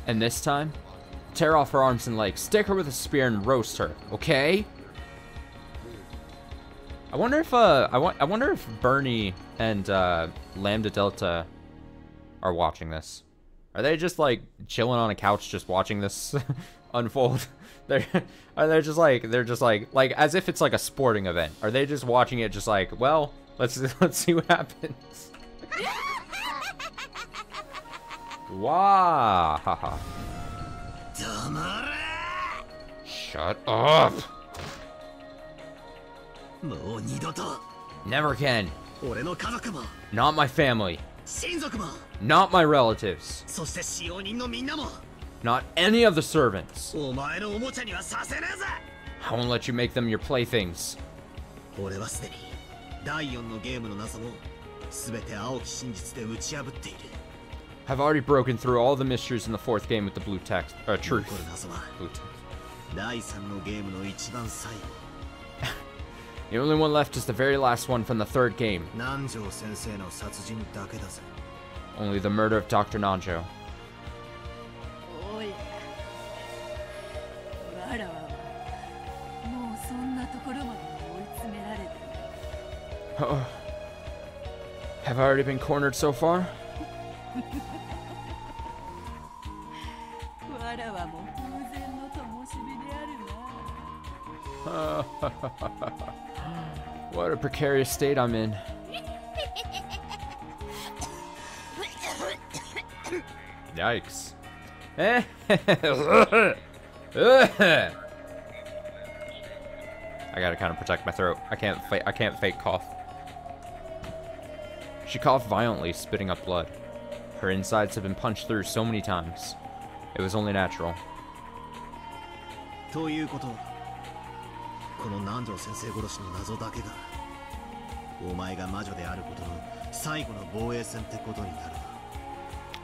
And this time, tear off her arms and legs, stick her with a spear and roast her, okay? I wonder if Bernie and Lambda Delta are watching this. Are they just like chilling on a couch just watching this unfold? They're just like as if it's like a sporting event. Are they just watching it just like, well, let's see what happens. Wow. Haha. Shut up. Never can. Not my family. Not my relatives. Not any of the servants. I won't let you make them your playthings. I've already broken through all the mysteries in the fourth game with the blue text. Truth. Blue text. The only one left is the very last one from the third game. Only the murder of Dr. Nanjo. Oh. Have I already been cornered so far? What a precarious state I'm in. Yikes. I gotta kind of protect my throat. I can't fake cough. She coughed violently, spitting up blood. Her insides have been punched through so many times. It was only natural.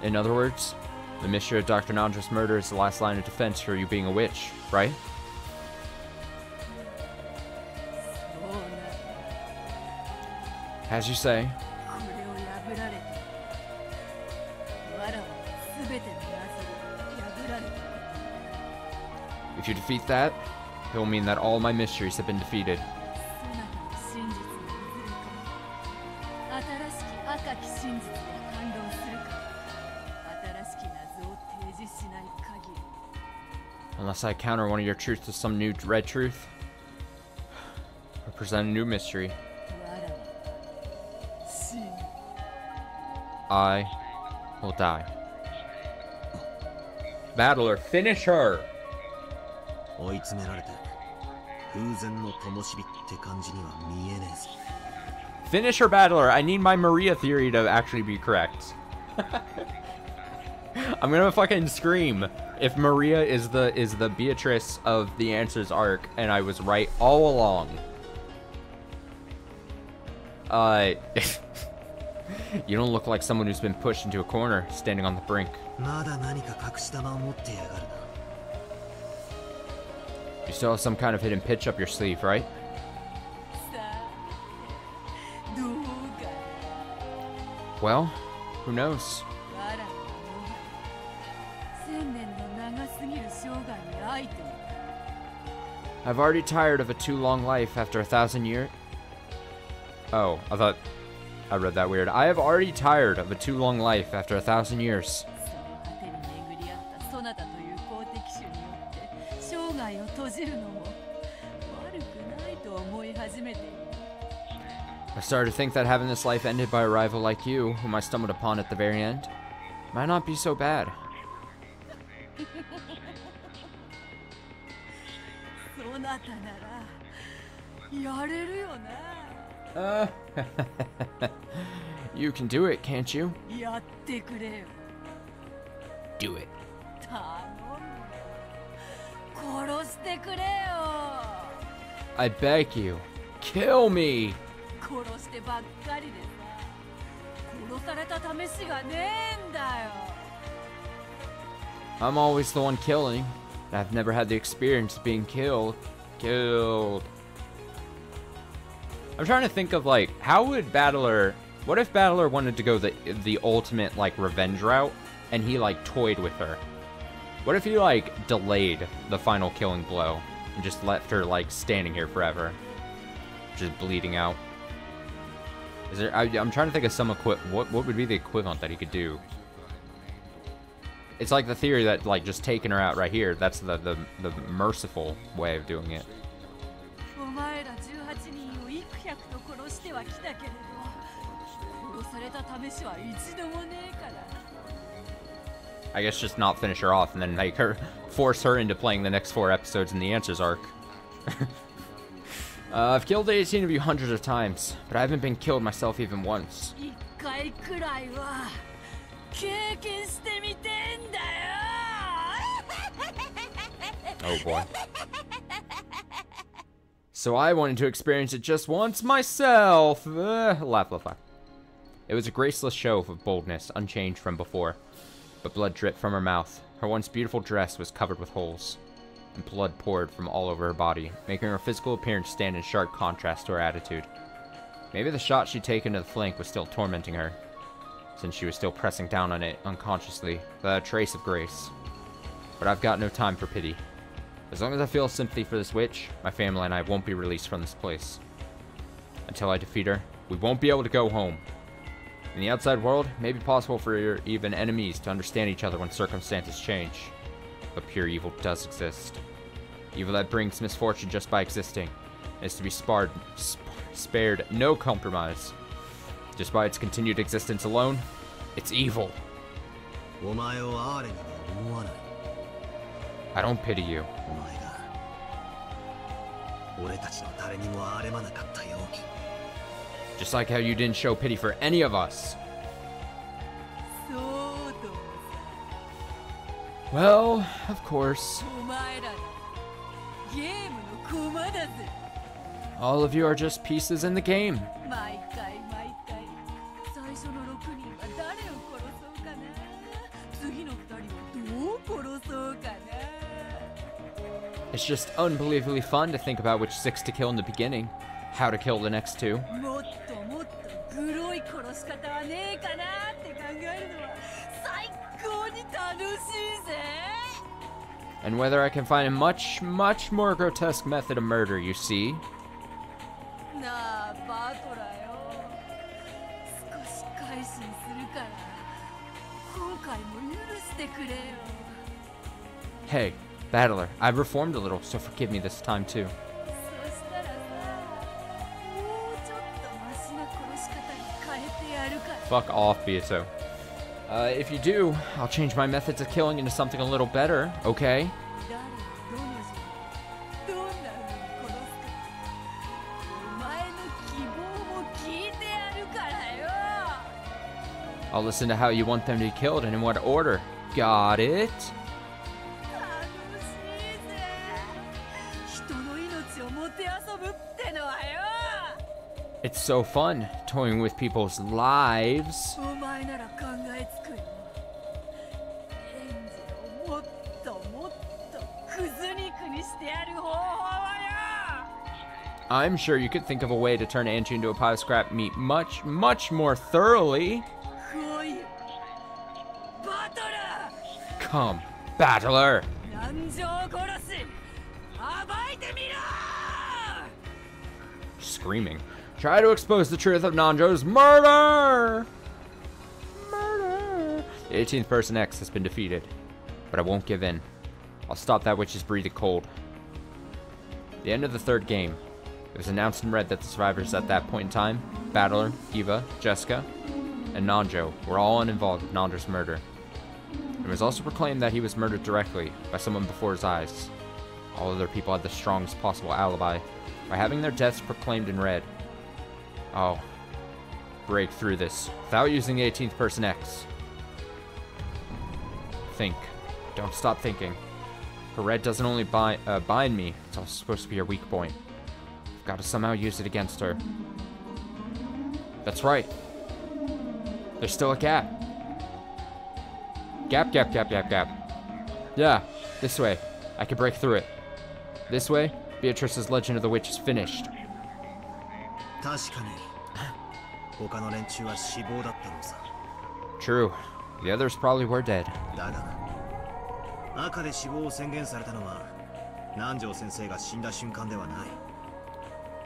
In other words, the mystery of Dr. Nanjo's murder is the last line of defense for you being a witch, right? As you say. If you defeat that, it will mean that all my mysteries have been defeated. Unless I counter one of your truths with some new red truth, or present a new mystery, I will die. Battler, finish her! Finish her, Battler! I need my Maria theory to actually be correct. I'm gonna fucking scream if Maria is the Beatrice of the Answers arc and I was right all along. You don't look like someone who's been pushed into a corner, standing on the brink. You still have some kind of hidden pitch up your sleeve, right? Well, who knows? I've already tired of a too long life after 1,000 years. Oh, I thought I read that weird. I have already tired of a too long life after 1,000 years. I started to think that having this life ended by a rival like you, whom I stumbled upon at the very end, might not be so bad. You can do it, can't you? Do it. I beg you, kill me. I'm always the one killing. I've never had the experience of being killed. I'm trying to think of, like, how would Battler What if Battler wanted to go the ultimate, like, revenge route, and he, like, toyed with her? What if he, like, delayed the final killing blow, and just left her, like, standing here forever? Just bleeding out. Is there... I'm trying to think of some what would be the equivalent that he could do? It's like the theory that, like, just taking her out right here, that's the merciful way of doing it. I guess just not finish her off and then make her, force her into playing the next 4 episodes in the Answers arc. I've killed 18 of you hundreds of times, but I haven't been killed myself even once. Oh boy. So I wanted to experience it just once myself. Laugh, laugh, laugh. It was a graceless show of boldness, unchanged from before. But blood dripped from her mouth. Her once beautiful dress was covered with holes, and blood poured from all over her body, making her physical appearance stand in sharp contrast to her attitude. Maybe the shot she'd taken to the flank was still tormenting her, since she was still pressing down on it unconsciously, without a trace of grace. But I've got no time for pity. As long as I feel sympathy for this witch, my family and I won't be released from this place. Until I defeat her, we won't be able to go home. In the outside world, it may be possible for even enemies to understand each other when circumstances change. But pure evil does exist. Evil that brings misfortune just by existing is to be spared no compromise. Just by its continued existence alone, it's evil. I don't pity you. Just like how you didn't show pity for any of us. Well, of course. All of you are just pieces in the game. It's just unbelievably fun to think about which 6 to kill in the beginning, how to kill the next 2. And whether I can find a much, much more grotesque method of murder, you see. Hey, Battler, I've reformed a little, so forgive me this time too. Fuck off, Beato. If you do, I'll change my methods of killing into something a little better, okay? I'll listen to how you want them to be killed and in what order. Got it? It's so fun, toying with people's lives. I'm sure you could think of a way to turn Angie into a pile of scrap meat much, much more thoroughly. Come, Battler! Screaming. Try to expose the truth of Nanjo's murder! Murder! The 18th person X has been defeated, but I won't give in. I'll stop that witch's breathing cold. At the end of the 3rd game, it was announced in red that the survivors at that point in time, Battler, Eva, Jessica, and Nanjo, were all involved with Nanjo's murder. It was also proclaimed that he was murdered directly by someone before his eyes. All other people had the strongest possible alibi by having their deaths proclaimed in red. I'll break through this without using the 18th person X. Think. Don't stop thinking. Her red doesn't only bind me, it's also supposed to be her weak point. I've got to somehow use it against her. That's right. There's still a gap. Gap, gap, gap, gap, gap. Yeah, this way. I can break through it. This way, 他の連中は死亡だったのさ。 True. The others probably were dead. だが赤で死亡を宣言されたのは南條先生が死んだ瞬間ではない。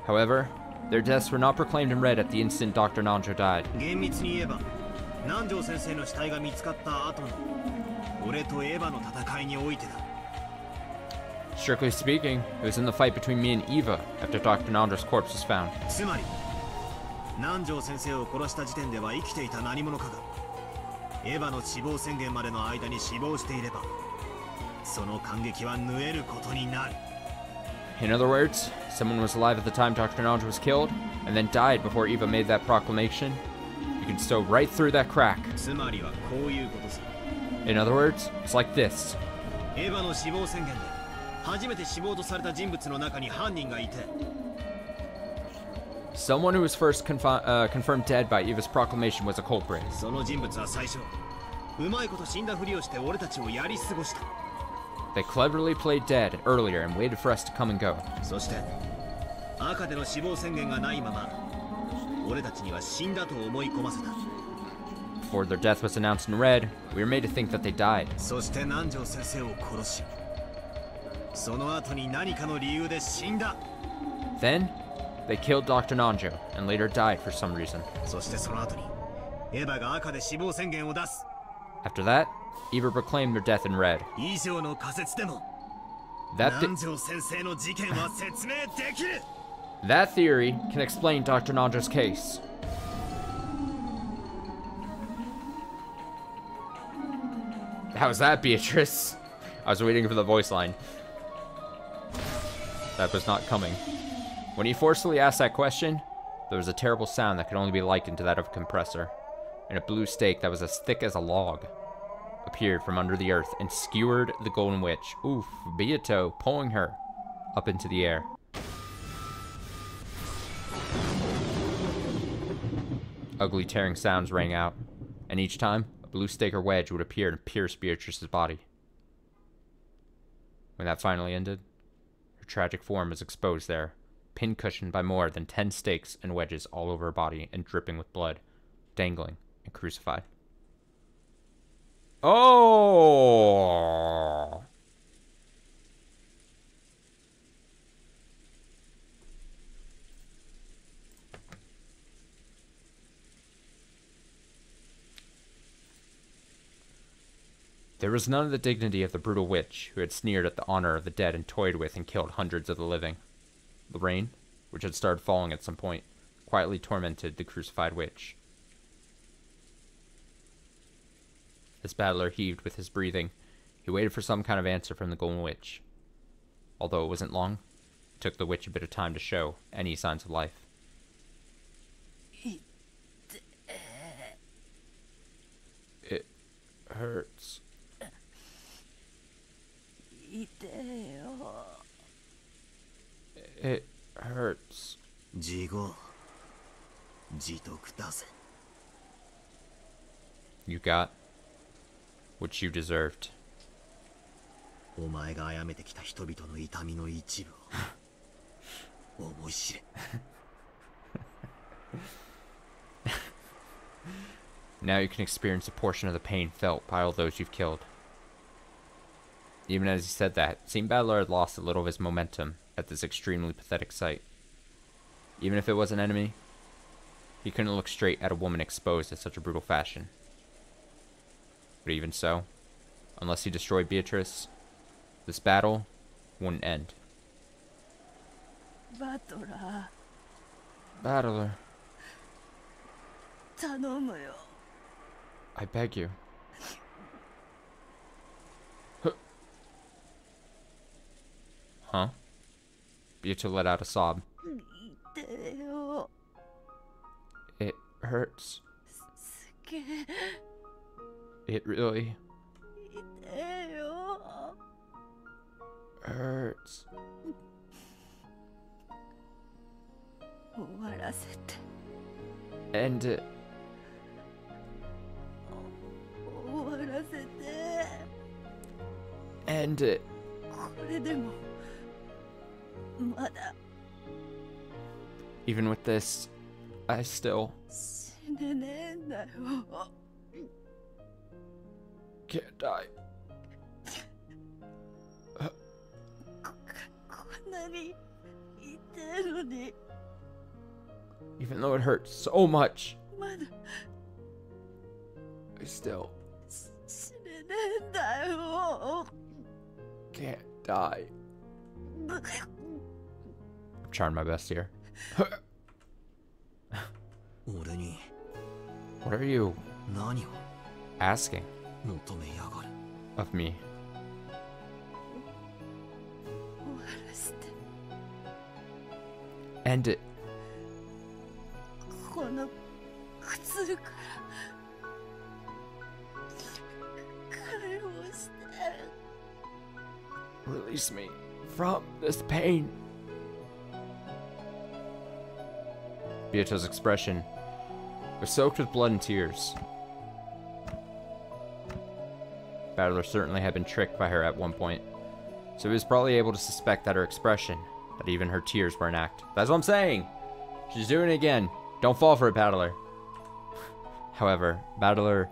However, their deaths were not proclaimed in red at the instant Dr. Nanjo died. 厳密に言えば南條先生の死体が見つかった後の俺とエヴァの戦いにおいてだ。 Strictly speaking, it was in the fight between me and Eva after Dr. Nanjo's corpse was found. つまり南條先生を殺した時点では生きていた何者かがエヴァの死亡宣言までの間に死亡していればその感激は縫えることになる。 In other words, someone was alive at the time Dr. Nanjo was killed, and then died before Eva made that proclamation. You can sew right through that crack. つまりはこういうことさ。 In other words, it's like this. エヴァの死亡宣言で初めて死亡とされた人物の中に犯人がいて Someone who was first confirmed dead by Eva's proclamation was a culprit. その人物は最初うまいこと死んだふりをして俺たちをやり過ごした。 They cleverly played dead earlier and waited for us to come and go. そして赤での死亡宣言がないまま俺たちには死んだと思い込ませた。 Before their death was announced in red, we were made to think that they died. そして南條先生を殺しその後に何かの理由で死んだ。 Then, they killed Dr. Nanjo and later died for some reason. そしてその後にエヴァが赤で死亡宣言を出す。 After that, Eva proclaimed their death in red. 以上の仮説でも That, 南條先生の事件は説明できる。 that theory can explain Dr. Nanjo's case. How's that, Beatrice? I was waiting for the voice line. That was not coming. When he forcefully asked that question, there was a terrible sound that could only be likened to that of a compressor, and a blue stake that was as thick as a log appeared from under the earth and skewered the Golden Witch. Oof, Beato pulling her up into the air. Ugly tearing sounds rang out, and each time, a blue stake or wedge would appear and pierce Beatrice's body. When that finally ended, her tragic form was exposed there, pin-cushioned by more than 10 stakes and wedges all over her body and dripping with blood, dangling and crucified. Oh! There was none of the dignity of the brutal witch who had sneered at the honor of the dead and toyed with and killed hundreds of the living. The rain, which had started falling at some point, quietly tormented the crucified witch. As Battler heaved with his breathing, he waited for some kind of answer from the Golden Witch. Although it wasn't long, it took the witch a bit of time to show any signs of life. It hurts. It hurts. 自業自得だぜ。 You got what you deserved. お前が殺めてきた人々の痛みの一部を思い知れ。Now you can experience a portion of the pain felt by all those you've killed. Even as he said that, it seemed Battler had lost a little of his momentum at this extremely pathetic sight. Even if it was an enemy, he couldn't look straight at a woman exposed in such a brutal fashion. But even so, unless he destroyed Beatrice, this battle wouldn't end. Battler. 頼むよ。 I beg you. Huh? Beatrice let out a sob. 痛いよ。 It hurts. すげえ It really 痛いよ。 hurts. 終わらせて。 End it. 終わらせて。 End it. これでもまだ Even with this, I still 死ねねえんだよ。 can't die. こんなに痛いのに Even though it hurts so much, まだ I still 死ねねえんだよ。 can't die. I'm trying my best here. 俺に What are you 何を asking 求めやがる。 of me? 終わらせて。 End it. この苦痛から解放して。 Release me from this pain. Beato's expression was soaked with blood and tears. Battler certainly had been tricked by her at one point, so he was probably able to suspect that her expression, that even her tears were an act. That's what I'm saying! She's doing it again. Don't fall for it, Battler. However, Battler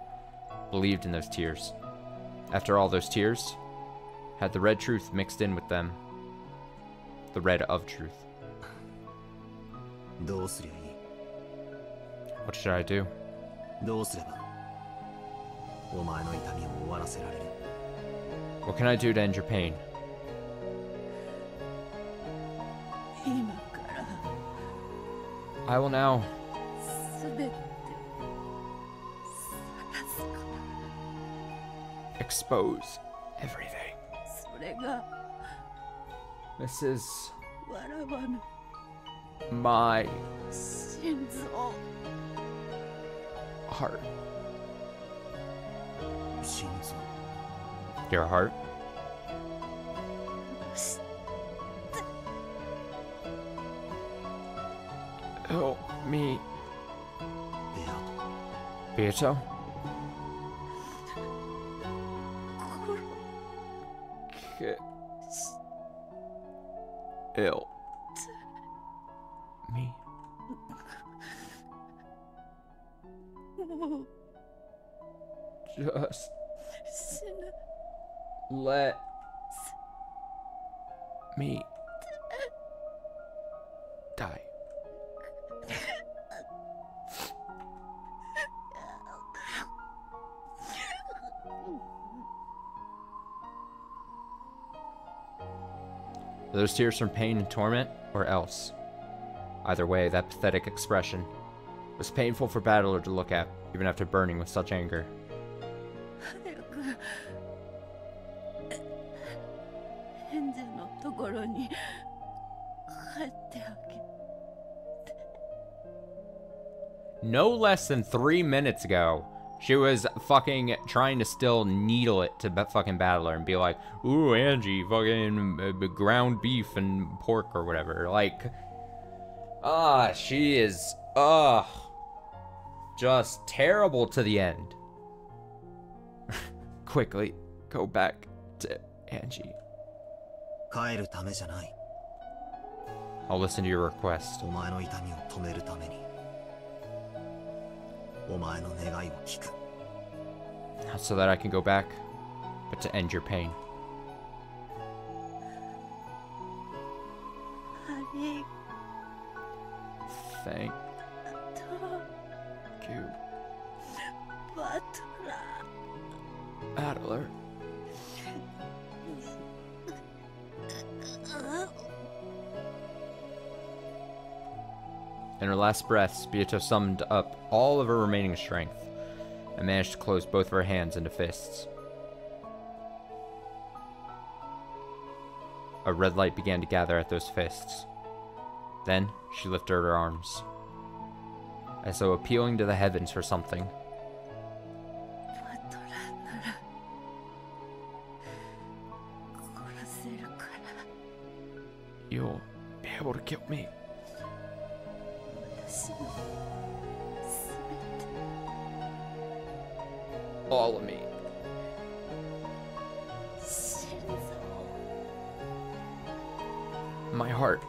believed in those tears. After all, those tears had the red truth mixed in with them. The red of truth. どうすりゃいい？ What should I do? どうすればお前の痛みを終わらせられる？ What can I do to end your pain? 今から I will now すべてを晒すから。 expose everything. それが This is わらわの my 心臓。 heart. 心臓 Your heart? し Help me, ベアト Beato. 心 Get ill. Me. もう Just 死ぬ。 let me die. Are those tears from pain and torment, or else? Either way, that pathetic expression was painful for Battler to look at, even after burning with such anger. 早くヘンゼのところに帰ってあげ。 No less than 3 minutes ago, she was fucking trying to still needle it to fucking Battler and be like, ooh, Angie, fucking ground beef and pork or whatever. Like, she is, just terrible to the end. Quickly, go back to Angie. 帰るためじゃない。 I'll listen to your request. お前の痛みを止めるためにお前の願いを聞く。 Not so that I can go back, but to end your pain. あり Thank がとう you, バトラ Battler. ー。 In her last breaths, Beato summoned up all of her remaining strength and managed to close both of her hands into fists. A red light began to gather at those fists. Then she lifted her arms, as though appealing to the heavens for something. バトラーなら殺せるから。 You'll be able to kill me. 私のすべて All of me. 心臓 My heart.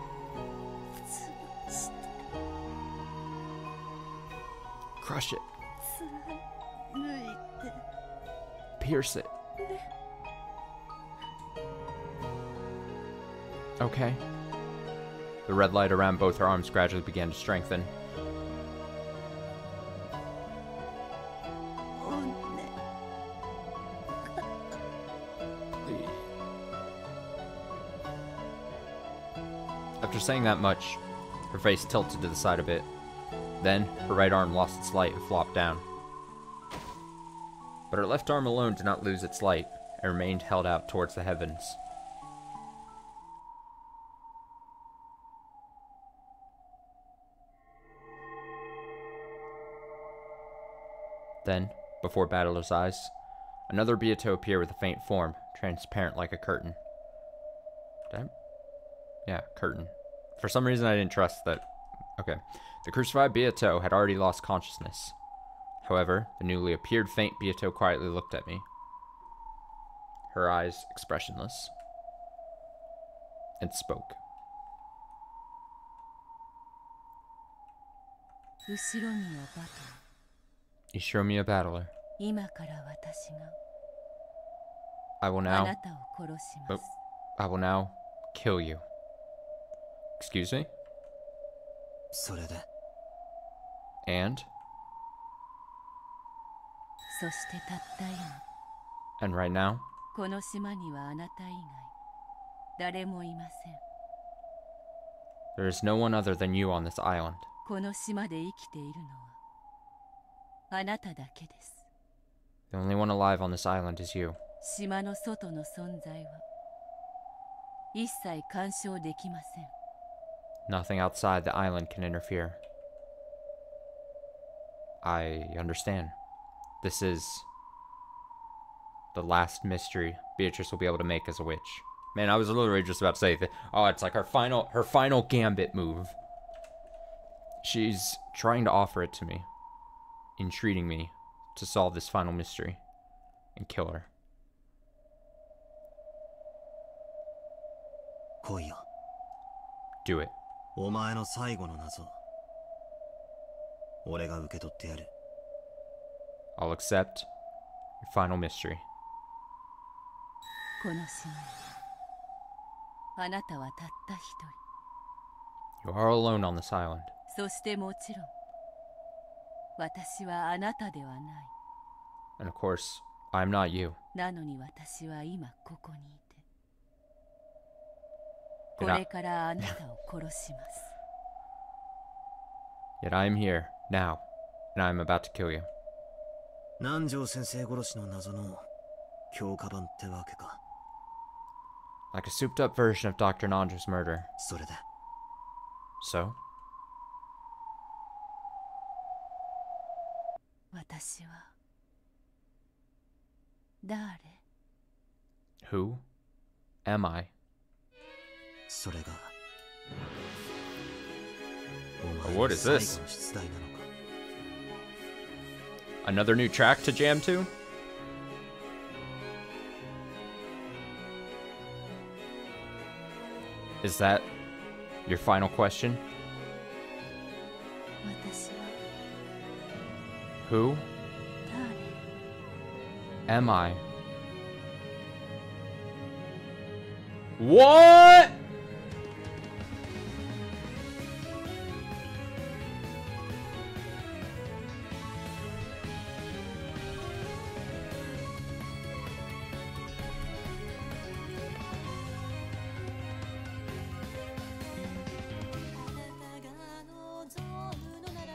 潰して。Crush it. 貫いて Pierce it. Okay. The red light around both her arms gradually began to strengthen. おね After saying that much, her face tilted to the side a bit. Then, her right arm lost its light and flopped down. But her left arm alone did not lose its light, and remained held out towards the heavens. Then, before Battler's eyes, another Beato appeared with a faint form, transparent like a curtain. Yeah, curtain. For some reason I didn't trust that. Okay. The crucified Beato had already lost consciousness. However, the newly appeared faint Beato quietly looked at me, her eyes expressionless, and spoke. 後ろにはバト You show me a battler. ル今から私が I will あ now... なたを殺します I will now kill you. Excuse me? それで And? そしてたった今 And right now? この島にはあなた以外誰もいません There is no one other than you on this island. この島で生きているのはあなただけです The only one alive on this island is you. 島の外の存在は一切干渉できません Nothing outside the island can interfere. I understand. This is the last mystery Beatrice will be able to make as a witch. Man, I was literally just about to say that. Oh, it's like her final gambit move. She's trying to offer it to me, entreating me to solve this final mystery and kill her. 来いよ Do it. お前の最後の謎俺が受け取ってやる I'll accept your final mystery. この島にあなたはたった一 You are alone on this island. 人そしてもちろん私はあなたではない And of course, I'm not you. なのに私は今ここにいてこ You're れ not- からあなたを殺します Yet I am here, now, and I am about to kill you. 南條先生殺しの謎の強化版ってわけか Like a souped up version of Dr. Nandra's murder. それで So? 私は誰 Who am I? それが What is this? 最後の出題なのか Another new track to jam to? Is that your final question? 私は Who 誰 am I? What?!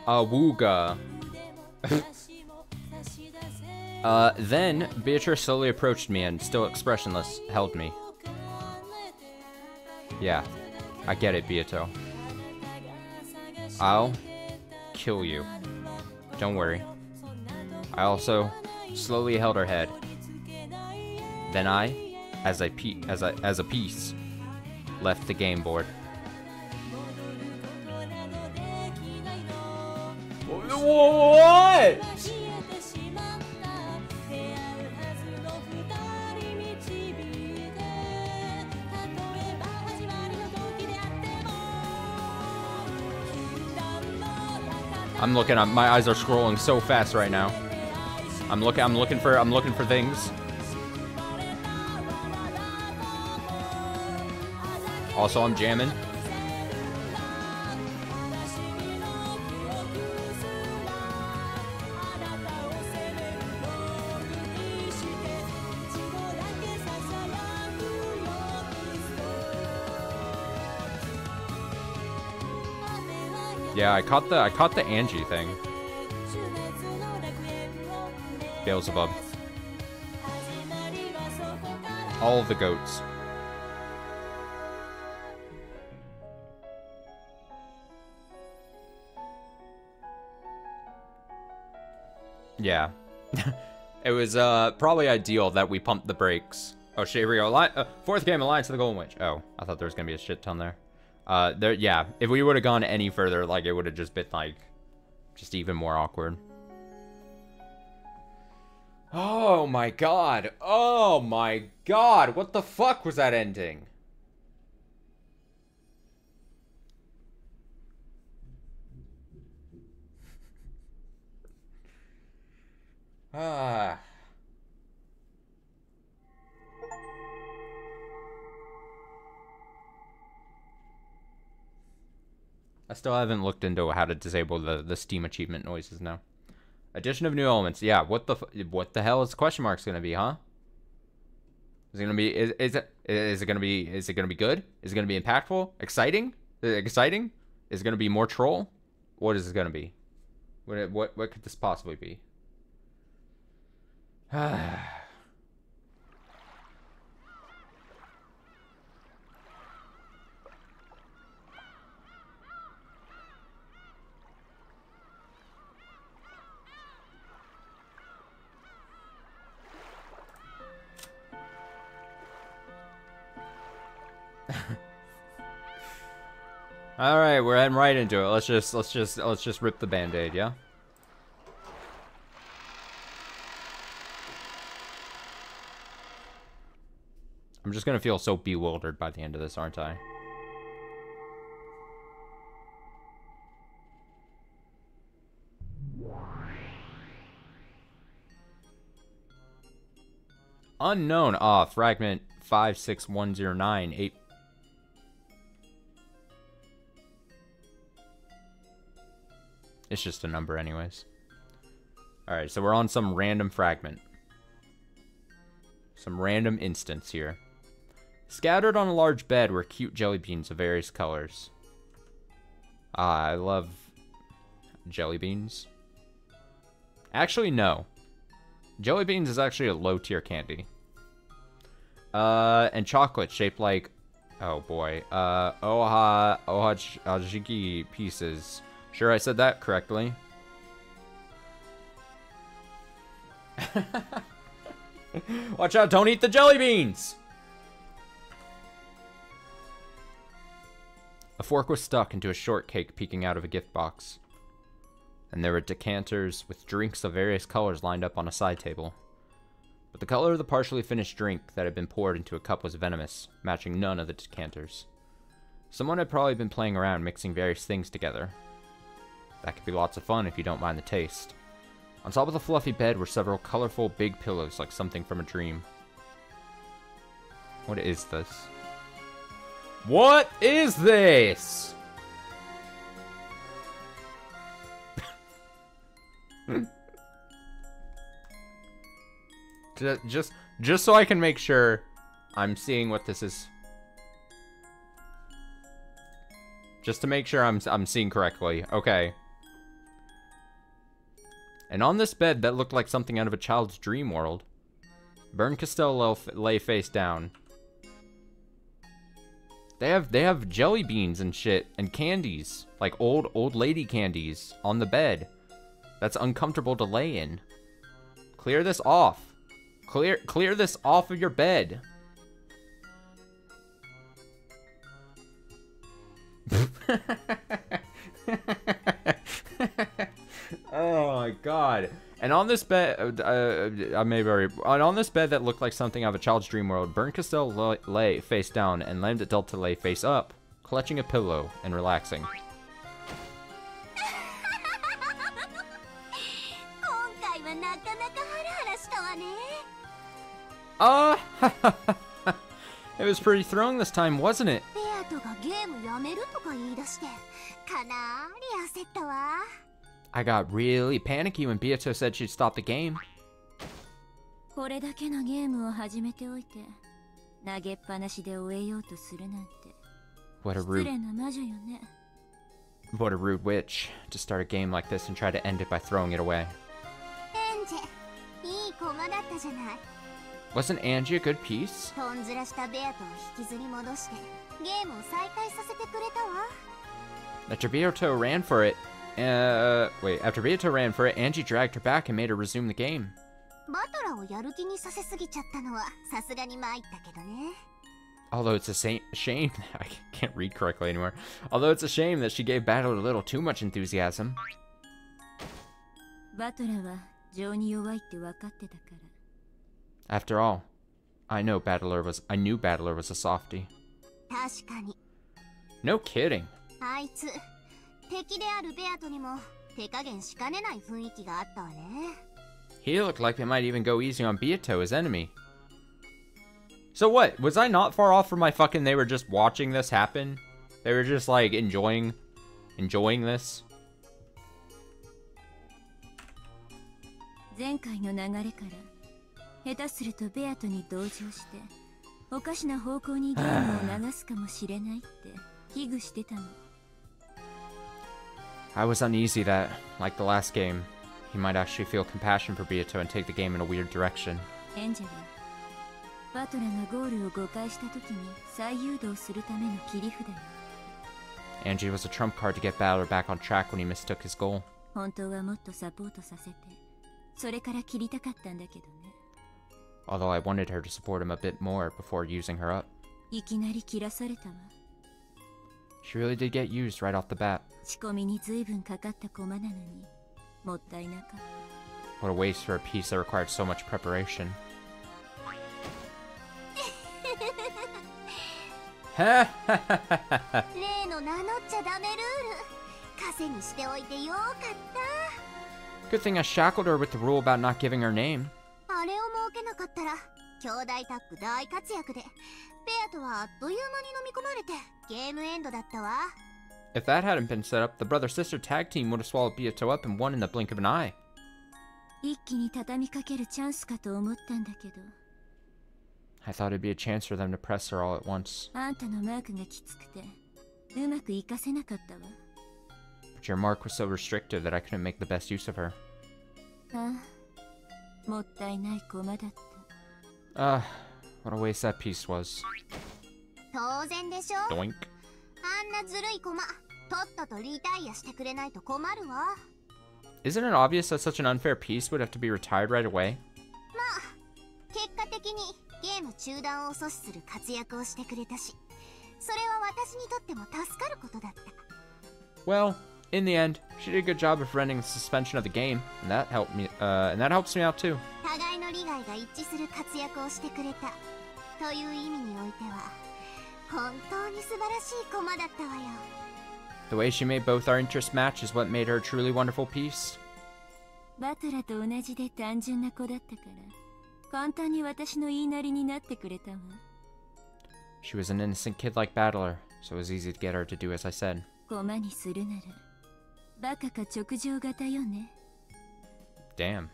Awooga. Then Beatrice slowly approached me and, still expressionless, held me. Yeah, I get it, Beato. I'll kill you. Don't worry. I also slowly held her head. Then I, as a piece, left the game board. What?! I'm looking. My eyes are scrolling so fast right now. I'm looking for things. Also, I'm jamming. Yeah, I caught the Angie thing. Beelzebub. All of the goats. Yeah. It was probably ideal that we pumped the brakes. Oh shit, here we go. Fourth game, Alliance of the Golden Witch. Oh, I thought there was gonna be a shit ton there. Yeah, if we would have gone any further, like, it would have just been, like, just even more awkward. Oh my god. Oh my god. What the fuck was that ending? Ah. I still haven't looked into how to disable the Steam achievement noises now. Addition of new elements. Yeah, what the hell is question marks gonna be, huh? Is it gonna be is it gonna be good? Is it gonna be impactful? Exciting? Exciting? Is it gonna be more troll? What is it gonna be? What could this possibly be? All right, we're heading right into it. Let's just rip the band-aid, yeah? I'm just gonna feel so bewildered by the end of this, aren't I? Unknown. Ah, fragment 56109 It's just a number anyways. Alright, so we're on some random fragment. Some random instance here. Scattered on a large bed were cute jelly beans of various colors. Ah, I love jelly beans. Actually, no. Jelly beans is actually a low-tier candy. And chocolate shaped like... Oh, boy. Ohajiki pieces. Sure I said that correctly. Watch out, don't eat the jelly beans! A fork was stuck into a shortcake peeking out of a gift box. And there were decanters with drinks of various colors lined up on a side table. But the color of the partially finished drink that had been poured into a cup was venomous, matching none of the decanters. Someone had probably been playing around mixing various things together. That could be lots of fun if you don't mind the taste. On top of the fluffy bed were several colorful big pillows like something from a dream. What is this? What is this? Just so I can make sure I'm seeing what this is. Just to make sure I'm seeing correctly. Okay. And on this bed that looked like something out of a child's dream world, Bern Costello lay face down. They have jelly beans and shit and candies, like old lady candies on the bed. That's uncomfortable to lay in. Clear this off. Clear this off of your bed. Oh my god. And on this bed, on this bed that looked like something out of a child's dream world, Bern Costello lay face down and laimed adult to lay face up, clutching a pillow and relaxing. なかなかハラハラしたわね。It was pretty thrilling this time, wasn't it? ベアトがゲームやめるとか言い出してかなり焦ったわ。I got really panicky when Beato said she'd stop the game. これだけのゲームを始めておいて投げっぱなしで終えようとするなんて What a 失 rude 礼な魔女よね。 What a rude witch to start a game like this and try to end it by throwing it away. エンジェ、いい駒だったじゃない。 Wasn't Angie a good piece? とんずらしたベアトを引きずり戻してゲームを再開させてくれたわ。 After Beato ran for it, after Beato ran for it, Angie dragged her back and made her resume the game. バトラをやる気にさせすぎちゃったのはさすがに参ったけどね。 Although it's a shame, I can't read correctly anymore. Although it's a shame that she gave Battle a little too much enthusiasm. バトラは情に弱いって分かってたから。 After all, I knew Battler was a softie. 確かに。 No kidding. あいつ敵であるベアトにも手加減しかねない雰囲気があったわね。 He looked like they might even go easy on Beato, his enemy. So what? Was I not far off from my fucking... They were just watching this happen? They were just like enjoying this? 前回の流れから下手するとベアトに同情しておかしな方向にゲームを流すかもしれないって危惧してたの。 I was uneasy that, like the last game, he might actually feel compassion for Beato and take the game in a weird direction. エンジェはバトラがゴールを誤解した時に再誘導するための切り札よ。 Angie was a trump card to get Battler back on track when he mistook his goal. 本当はもっとサポートさせてそれから切りたかったんだけどね。 Although I wanted her to support him a bit more before using her up. いきなり切らされたわ。 She really did get used right off the bat. 仕込みに随分かかった駒なのにもったいなかった。 What a waste for a piece that required so much preparation. 例の名乗っちゃダメルール稼にしておいてよかった。 Good thing I shackled her with the rule about not giving her name. あれを設けなかったら兄弟タッグ大活躍でベアとはあっという間に飲み込まれてゲームエンドだったわ。 If that hadn't been set up, the brother-sister tag team would have swallowed Beato up and won in the blink of an eye. 一気に畳みかけるチャンスかと思ったんだけど I thought it'd be a chance for them to press her all at once. あんたのマークがきつくてうまく活かせなかったわ。 But your mark was so restrictive that I couldn't make the best use of her. ああ、もったいない駒だった。 What a waste that piece was. 当然でしょ。 Doink. あんなずるい駒とっととリタイアしてくれないと困るわ。 Isn't it obvious that such an unfair piece would have to be retired right away? まあ結果的にゲーム中断を阻止する活躍をしてくれたしそれは私にとっても助かることだった。 Well, in the end, she did a good job of preventing the suspension of the game, and that helped me. And that helps me out too. 互いの利害が一致する活躍をしてくれたという意味においては本当に素晴らしい駒だったわよ。 The way she made both our interests match is what made her a truly wonderful piece. バトラと同じで単純な子だったから簡単に私の言いなりになってくれたわ。 She was an innocent kid like Battler, so it was easy to get her to do as I said. 駒にするならバカか直情型よね。 Damn.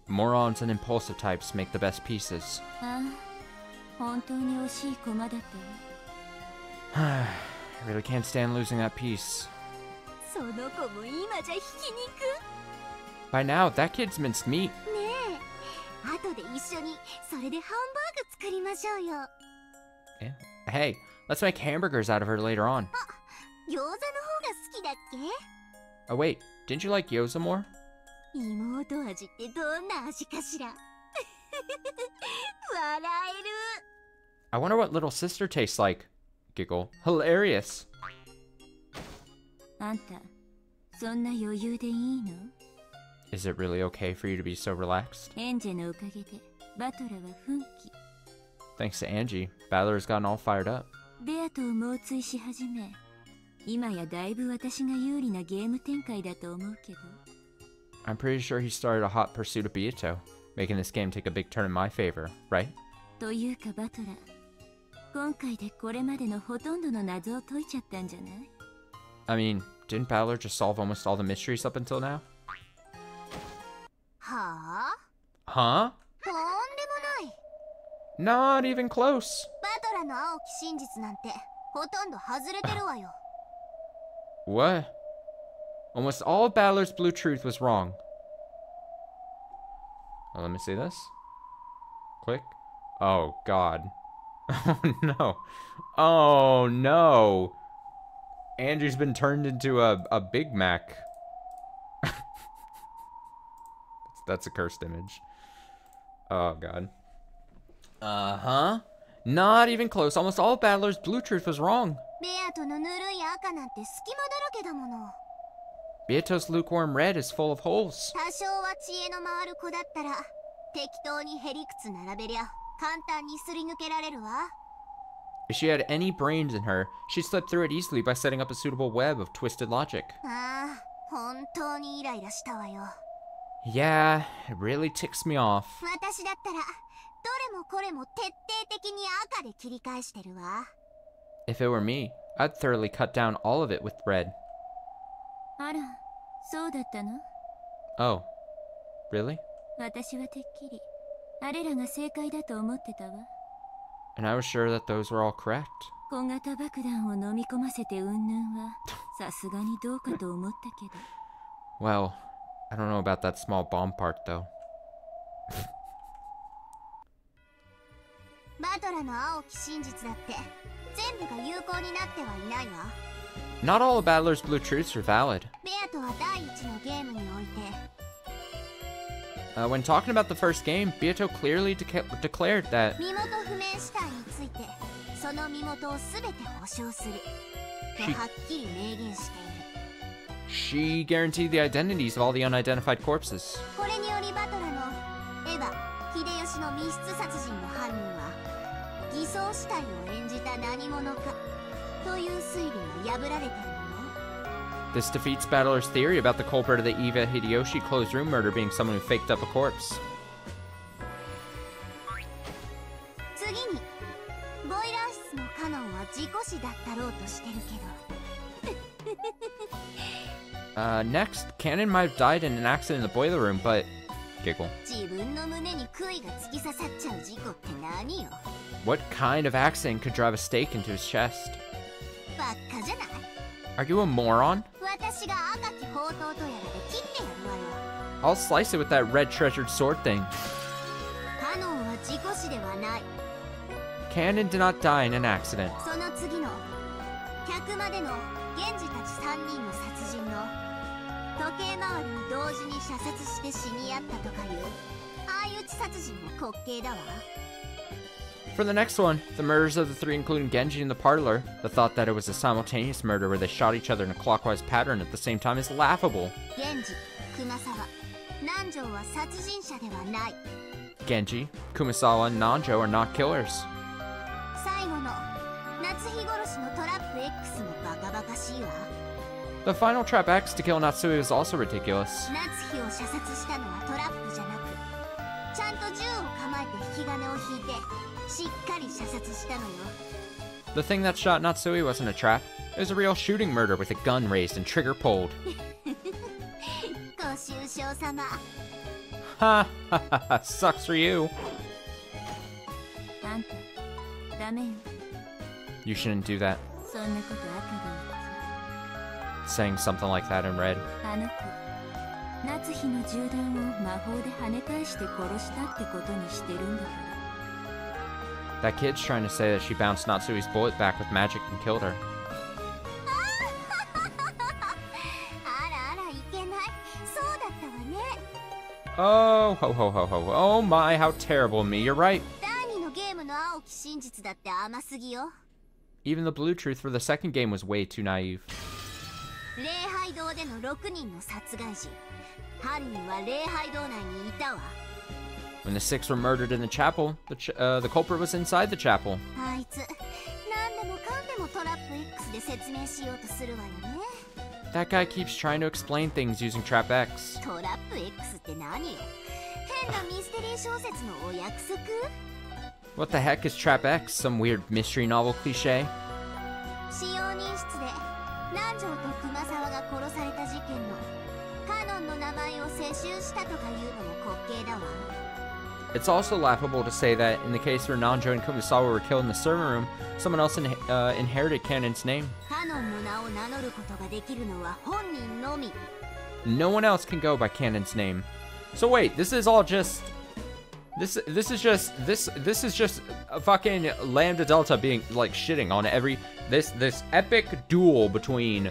Morons and impulsive types make the best pieces. ああ、本当に惜しい駒だったわ。 I really can't stand losing that piece. その子も今じゃひき肉。 By now, that kid's minced meat. ねえ、後で一緒にそれでハンバーグ作りましょうよ。 Hey, let's make hamburgers out of her later on. 餃子の方が好きだっけ？ Oh wait, didn't you like gyoza more? 妹味ってどんな味かしら？笑える。 I wonder what little sister tastes like. Giggle. Hilarious. あんた、そんな余裕でいいの？ Is it really okay for you to be so relaxed? エンジェのおかげでバトラは奮起。 Thanks to Angie, Battler's gotten all fired up. ベアとを猛追し始め、今やだいぶ私が有利なゲーム展開だと思うけど。I'm pretty sure he started a hot pursuit of Beato, making this game take a big turn in my favor, right? というかバトラー、今回でこれまでのほとんどの謎を解いちゃったんじゃない？ I mean, didn't Battler just solve almost all the mysteries up until now? はあ？ Huh? とんでもない。 Not even close. バトラの青き真実なんてほとんど外れてるわよ。What? Almost all of Battler's blue truth was wrong. Oh, let me see this. Click. Oh, God. Oh, no. Oh, no. Andrew's been turned into a Big Mac. That's a cursed image. Oh, God. Uh-huh. Not even close. Almost all of Battler's blue truth was wrong. ベアトのぬるい赤なんて隙間だらけだもの。 Beato's lukewarm red is full of holes. 多少は知恵の回る子だったら適当にへりくつ並べりゃ簡単にすり抜けられるわ。 If she had any brains in her, she'd slip through it easily by setting up a suitable web of twisted logic. ああ、本当にイライラしたわよ。 Yeah, it really ticks me off. 私だったらどれもこれも徹底的に赤で切り返してるわ。 If it were me, I'd thoroughly cut down all of it with red. あら、そうだったの？ Oh, really? 私はてっきりあれらが正解だと思ってたわ。 And I was sure that those were all correct. 小型爆弾を飲み込ませてうんぬんはさすがにどうかと思ったけど。 Well, I don't know about that small bomb part, though. バトラの青き真実だって全部が有効になってはいないわ。 Not all of Battler's blue truths are valid. ベアトは第一のゲームにおいて When talking about the first game, Beato clearly declared that 身元不明死体についてその身元を全て保証するとはっきり明言している。 she guaranteed the identities of all the unidentified corpses. これによりバトラのエヴァ秀吉の密室殺人の犯人は偽装死体を演じた何者かという推理が破られているの。 This defeats Battler's theory about the culprit of the Eva Hideyoshi closed room murder being someone who faked up a corpse. 次にボイラー室のカノンは事故死だったろうとしてるけど Next, Cannon might have died in an accident in the boiler room, but... Giggle. 自分の胸に杭が突き刺さっちゃう事故って何よ。 What kind of accident could drive a stake into his chest? ばっかじゃない。 Are you a moron? 私が赤き宝刀とやらで切ってやるわよ。 I'll slice it with that red treasured sword thing. カノンは事故死ではない。 Cannon did not die in an accident. その次の客までの源氏たち3人の殺人の時計回りに同時に射殺して死に合ったとかいう相打ち殺人も滑稽だわ。 For the next one, the murders of the three, including Genji in the parlor, the thought that it was a simultaneous murder where they shot each other in a clockwise pattern at the same time is laughable. 源氏、熊沢、南條は殺人者ではない。 Genji, Kumasawa, and Nanjo are not killers. 最後の夏日殺しのトラップ X もバカバカしいわ。 The final trap X to kill Natsui was also ridiculous. 夏日を射殺したのはトラップじゃなく、ちゃんと銃を構えて引き金を引いてしっかり射殺したのよ。 The thing that shot Natsui wasn't a trap. It was a real shooting murder with a gun raised and trigger pulled. ご愁傷様。 Ha ha ha ha, sucks for you. あんた、ダメよ。 You shouldn't do that. そんなこと赤で Saying something like that in red. あの子、夏日の銃弾を魔法で跳ね返して殺したってことにしてるんだから。 That kid's trying to say that she bounced Natsui's bullet back with magic and killed her. あらあら、いけない。そうだったわね。 Oh, ho ho ho ho. Oh my, how terrible of me. You're right. 第二のゲームの青き真実だって甘すぎよ。 Even the blue truth for the second game was way too naive. 礼拝堂での6人の殺害時、犯人は礼拝堂内にいたわ。 When the six were murdered in the chapel, the culprit was inside the chapel. あいつ、何でもかんでもトラップ X で説明しようとするわよね。That guy keeps trying to explain things using Trap X. トラップ X って何よ。変なミステリー小説のお約束。 What the heck is Trap X? Some weird mystery novel cliche? 使用人室で南條と熊沢が殺された事件のカノンの名前を世襲したとかいうのも滑稽だわ。 It's also laughable to say that in the case where Nanjo and Kumasawa were killed in the server room, someone else inherited Kanon's name. カノンの名を名乗ることができるのは本人のみ。 No one else can go by Kanon's name. So wait, this is all just... This is just a fucking Lambda Delta being, like, shitting on every... This epic duel between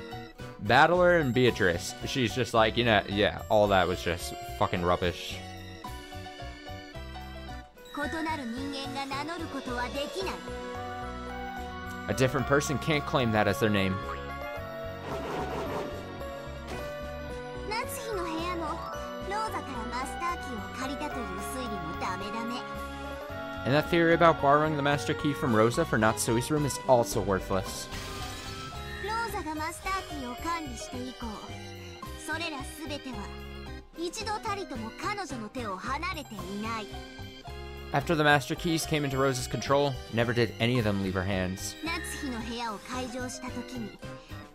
Battler and Beatrice. She's just like, you know, yeah, all that was just fucking rubbish. 異なる人間が名乗ることはできない。 A different person can't claim that as their name. 夏日の部屋もローザからマスターキーを借りたという推理もダメダメ。 And that theory about borrowing the master key from Rosa for Natsui's room is also worthless. ローザがマスターキーを管理して以降、それらすべては一度たりとも彼女の手を離れていない。 After the master keys came into Rosa's control, never did any of them leave her hands. 夏日の部屋を開錠した時に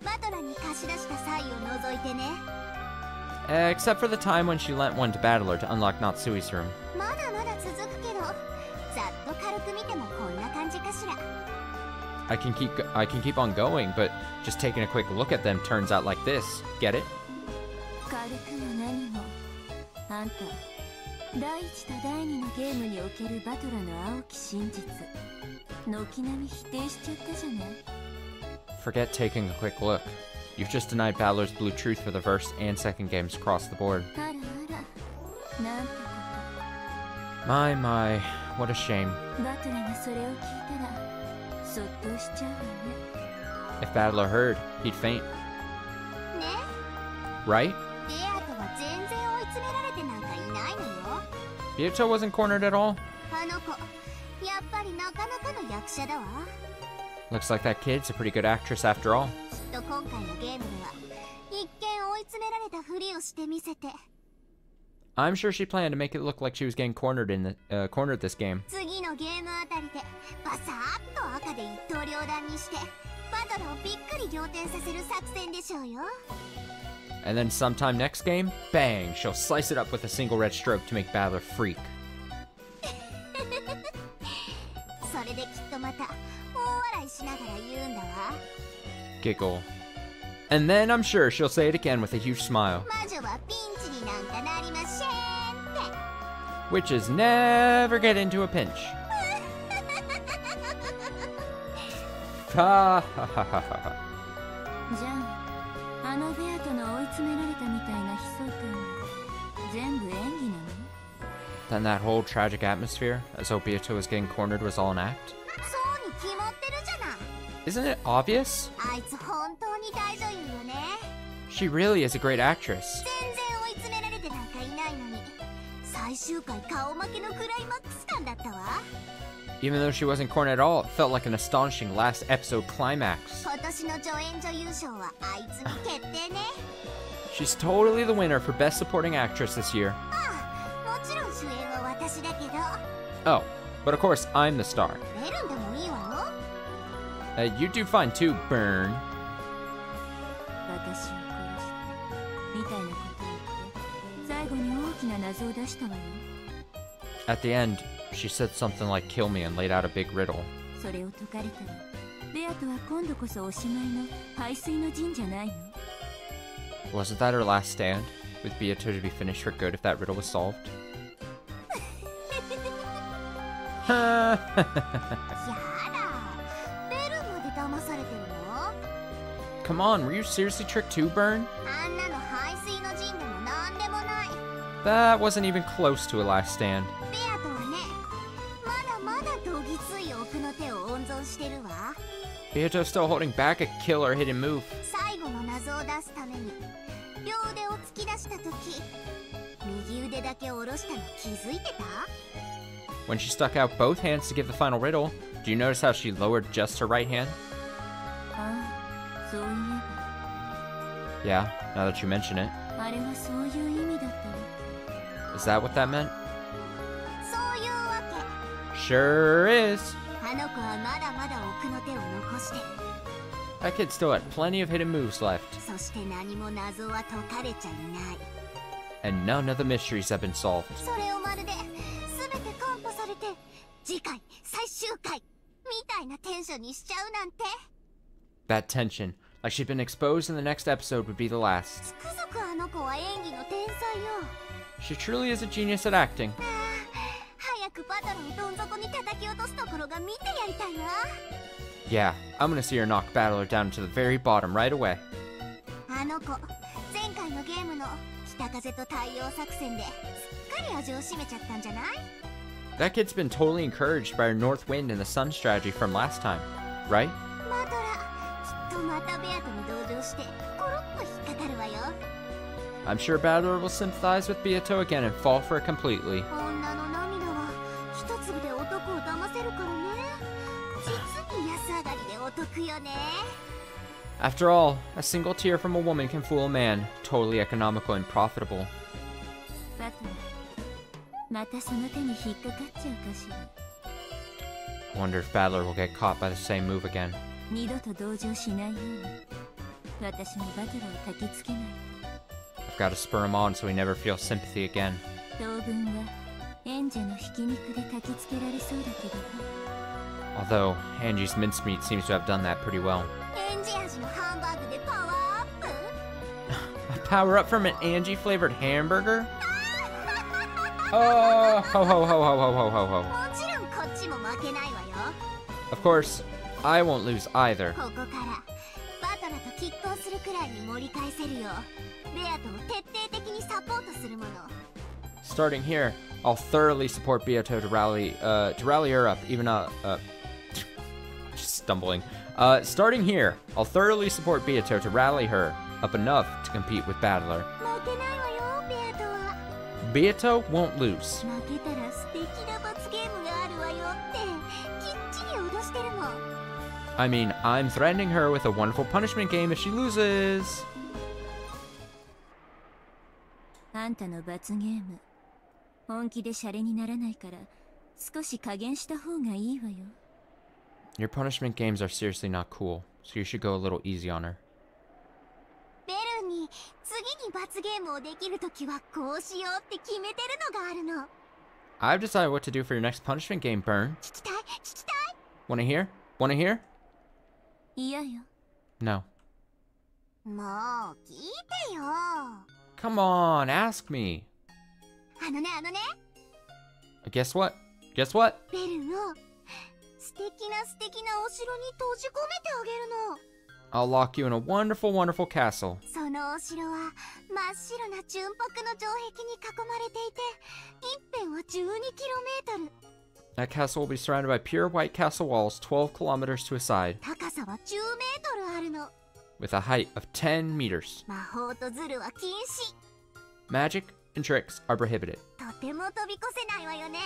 バトラに貸し出した際を除いてね。 Except for the time when she lent one to Battler to unlock Natsui's room. まだまだ続くけど、ざっと軽く見てもこんな感じかしら。 I can keep on going, but just taking a quick look at them turns out like this. Get it? 軽くも何も、あんた第一と第二のゲームにおけるバトラの青き真実、軒並み否定しちゃったじゃない。 Forget taking a quick look. You've just denied Battler's blue truth for the first and second games across the board. あらあら、なんてこ My, what a shame. と。バトラがそれを聞いたらそっとしちゃうわね。 If Battler heard, he'd faint. ね、 Right? ベアとは全然追い詰められてなんかいないのよ。 Byato wasn't cornered at all? あの子、やっぱりなかなかの役者だわ。 Looks like that kid's a pretty good actress after all. きっと今回のゲームでは一見追い詰められたふりをしてみせて、 I'm sure she planned to make it look like she was getting cornered this game. 次のゲームあたりでバサーッと赤で一刀両断にしてバトラをびっくり仰天させる作戦でしょうよ。 And then sometime next game, bang, she'll slice it up with a single red stroke to make Battler freak. それできっとまた大笑いしながら言うんだわ。 Giggle. And then I'm sure she'll say it again with a huge smile. 魔女はピンチになんかなりませんって。 Which is never get into a pinch. Ha ha ha ha ha. じゃあ、あのベアとの追い詰められたみたいな悲壮感は全部演技なの？ Then that whole tragic atmosphere, as though Byato was getting cornered, was all an act? そうに決まってるじゃない。 Isn't it obvious? あいつ本当に大女優よね。 She really is a great actress. 全然追い詰められてなんかいないのに、最終回顔負けのクライマックス感だったわ。 Even though she wasn't cornered at all, it felt like an astonishing last episode climax. 今年の助演女優賞はあいつに決定ね。 She's totally the winner for Best Supporting Actress this year. ああ、もちろん主演は私だけど。 Oh, but of course I'm the star. ベルンでもいいわよ。 You do fine too, Burn. 私を殺してみたいなことを言って最後に大きな謎を出したわよ。 At the end, she said something like kill me and laid out a big riddle. それを解かれたらベアとは今度こそおしまいの排水の陣じゃないの？ Wasn't that her last stand? With Byato to be finished for good if that riddle was solved? やだ、ベルンまで騙されてるの？ Come on, were you seriously tricked too, Burn? あんなの排水の陣でもなんでもない。 That wasn't even close to a last stand. ベアとはね、まだまだどぎつい奥の手を温存してるわ。 Byato still holding back a killer hidden move. 最後の謎を出すために両腕を突き出した時、右腕だけ下ろしたの気づいてた？ When she stuck out both hands to give the final riddle, do you notice how she lowered just her right hand? ああ、そういえば。Yeah, now that you mention it. あれはそういう意味だったわ。 Is that what that meant? そういうわけ。 Sure is. あの子はまだまだ奥の手を残してる。 That kid still had plenty of hidden moves left. そして何も謎は解かれちゃいない。 And none of the mysteries have been solved. それをまるで全て看破されて次回最終回みたいなテンションにしちゃうなんて。 That tension, like she'd been exposed in the next episode, would be the last. つくづくあの子は演技の天才よ。 She truly is a genius at acting. ああ、早くバトルをどん底に叩き落とすところが見てやりたいわ。 Yeah, I'm gonna see her knock Battler down to the very bottom right away. あの子、前回のゲームの北風と太陽作戦ですっかり味を占めちゃったんじゃない？ That kid's been totally encouraged by her North Wind and the Sun strategy from last time, right? マドラ、きっとまたベアトに同情してコロッと引っかかるわよ。 I'm sure Battler will sympathize with Beato again and fall for it completely. 女の涙は一粒で男を騙せるからね。実に安上がりでお得よね。 After all, a single tear from a woman can fool a man, totally economical and profitable. バトラ、またその手に引っかかっちゃうかしら。 Wonder if Battler will get caught by the same move again. 二度と同情しないように私もバトラを焚きつけない。 I've got to spur him on so he never feels sympathy again. 当分は演者のひき肉で焚きつけられそうだけど。 Although, Angie's mincemeat seems to have done that pretty well. エンジ味のハンバーグでパワーアップ。 A power up from an Angie flavored hamburger? Oh, ho ho ho ho ho ho ho ho. もちろんこっちも負けないわよ。 Of course, I won't lose either. ここからバトラと拮抗するくらいに盛り返せるようベアトを徹底的にサポートするもの。 Starting here, I'll thoroughly support Beato to rally her up, even just stumbling. Starting here, I'll thoroughly support Beato to rally her up enough to compete with Battler. 負けないわよベアトは。 Beato won't lose. 負けたら素敵な罰ゲームがあるわよってきっちり脅してるもん。 I mean, I'm threatening her with a wonderful punishment game if she loses. あんたの罰ゲーム本気でシャレにならないから少し加減した方がいいわよ。 Your punishment games are seriously not cool, so you should go a little easy on her. ベルに次に罰ゲームをできるときはこうしようって決めてるのがあるの。 I've decided what to do for your next punishment game, Burn. 聞きたい聞きたい。 Wanna hear? Wanna hear? 嫌よ。 No. もう聞いてよ。 Come on, ask me. あのね Guess what? Guess what? ベルを素敵なお城に閉じ込めてあげるの。 I'll lock you in a wonderful, wonderful castle. そのお城は真っ白な純白の城壁に囲まれていて一辺は12km、 That castle will be surrounded by pure white castle walls 12 kilometers to a side, 高さは10mあるの。 with a height of 10 meters. 魔法とズルは禁止。 Magic and tricks are prohibited. とても飛び越せないわよね。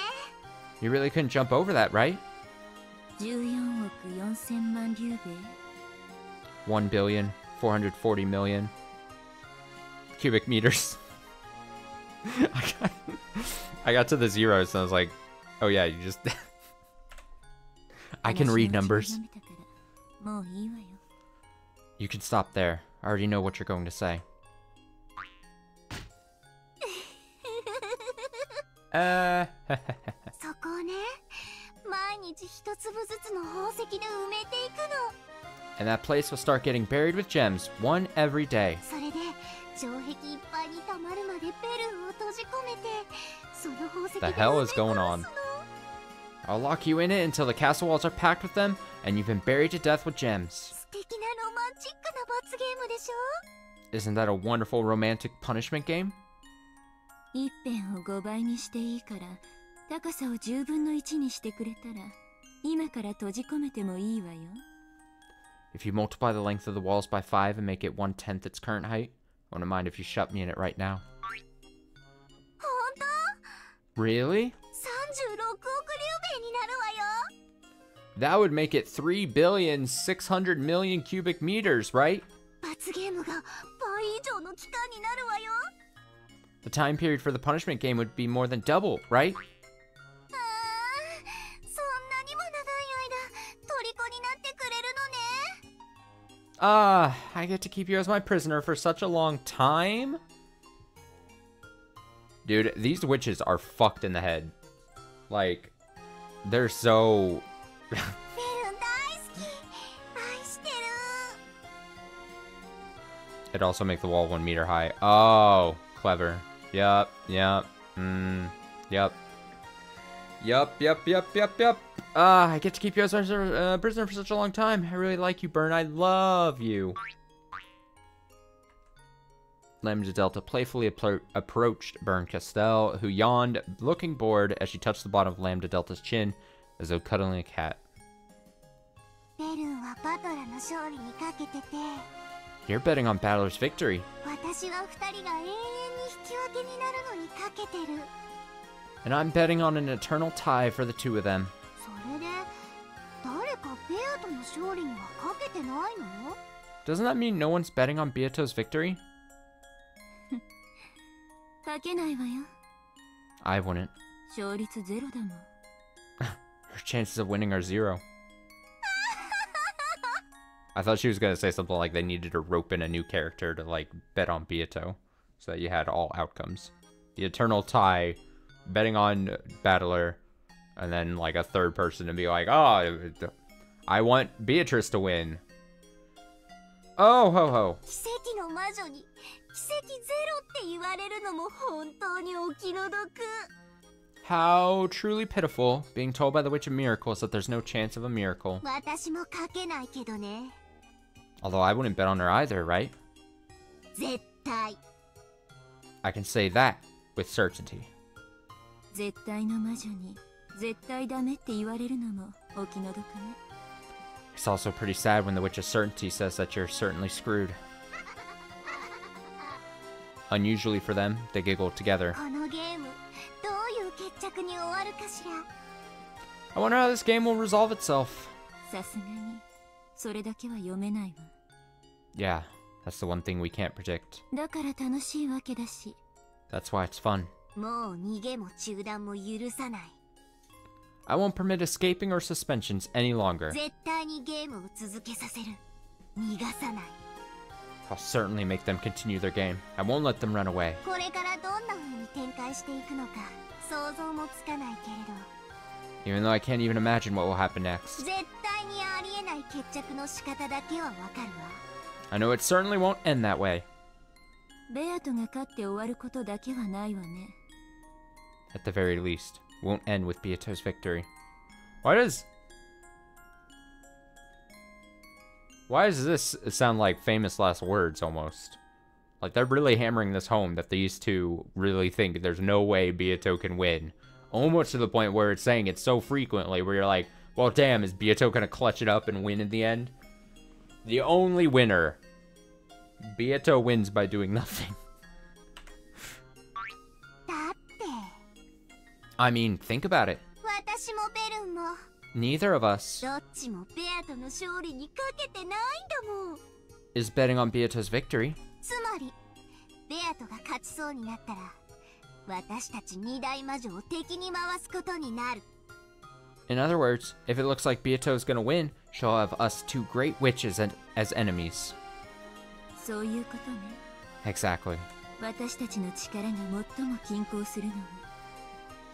You really couldn't jump over that, right? 14億4000万竜兵。 1,440,000,000 cubic meters. I got to the zeros and I was like, oh yeah, you just... I can read numbers. もういいわよ。 You can stop there. I already know what you're going to say. そこをね、毎日一粒ずつの宝石で埋めていくの。 And that place will start getting buried with gems, one every day. それで城壁いっぱいに溜まるまでベルを閉じ込めて、その宝石で The hell is 埋め going 殺 on? すの。 I'll lock you in it until the castle walls are packed with them, and you've been buried to death with gems. 素敵なロマンチックな罰ゲームでしょ。 Isn't that a wonderful romantic punishment game? 一辺を5倍にしていいから高さを10分の1にしてくれたら今から閉じ込めてもいいわよ。 If you multiply the length of the walls by 5 and make it 1/10 its current height, I wouldn't mind if you shut me in it right now. 本当？ Really? 36億竜兵になるわよ。 That would make it 3,600,000,000 cubic meters, right? 罰ゲームが倍以上の期間になるわよ。 The time period for the punishment game would be more than double, right? ああ、そんなにも長い間虜になってくれるのね。 I get to keep you as my prisoner for such a long time? Dude, these witches are fucked in the head. Like, they're so... ベルン大好き。愛してる。 It also makes the wall 1 meter high. Oh, clever. Yup, yup. Yup. Yup. I get to keep you as a prisoner for such a long time. I really like you, Burn. I love you. Lambda Delta playfully approached Burn Castell, who yawned, looking bored as she touched the bottom of Lambda Delta's chin, as though cuddling a cat. ベルンはバトラの勝利にかけてて、 You're betting on Battler's victory. 私は二人が永遠に引き分けになるのにかけてる。 And I'm betting on an eternal tie for the two of them. それで誰かベアとの勝利にはかけてないの？ Doesn't that mean no one's betting on Beato's victory? かけないわよ。 I wouldn't. 勝率ゼロだもん。 Her chances of winning are 0. I thought she was gonna say something like they needed to rope in a new character to like bet on Beato, so that you had all outcomes. The eternal tie, betting on Battler, and then like a third person to be like, oh, I want Beatrice to win. Oh ho ho. 奇跡の魔女に奇跡ゼロって言われるのも本当にお気の毒。 How truly pitiful, being told by the Witch of Miracles that there's no chance of a miracle. 私もかけないけどね。 Although I wouldn't bet on her either, right? 絶対。 I can say that with certainty. 絶対の魔女に絶対ダメって言われるのもお気の毒ね。 It's also pretty sad when the Witch of Certainty says that you're certainly screwed. Unusually for them, they giggle together. このゲームどういう決着に終わるかしら。 I wonder how this game will resolve itself. さすがにそれだけは読めないわ。 Yeah, that's the one thing we can't predict. だから楽しいわけだし。 That's why it's fun. もう逃げも中断も許さない。 I won't permit escaping or suspensions any longer. 絶対にゲームを続けさせる。逃がさない。 I'll certainly make them continue their game. I won't let them run away. これからどんな風に展開していくのか想像もつかないけれど。 Even though I can't even imagine what will happen next. 絶対にありえない決着の仕方だけはわかるわ。 I know it certainly won't end that way. ベアトが勝って終わることだけはないわね。 At the very least, won't end with Beato's victory. Why does this sound like famous last words almost? Like they're really hammering this home that these two really think there's no way Beato can win. Almost to the point where it's saying it so frequently where you're like, well damn, is Beato gonna clutch it up and win in the end? The only winner. Beato wins by doing nothing. だって。 I mean, think about it. 私もベルンも。 Neither of us どっちもベアトの勝利にかけてないんだもん。 is betting on Beato's victory. つまりベアトが勝ちそうになったら私たち二大魔女を敵に回すことになる。 In other words, if it looks like Beato's gonna win, she'll have us two great witches as enemies. そういうことね。 Exactly. 私たちの力が最も均衡するのは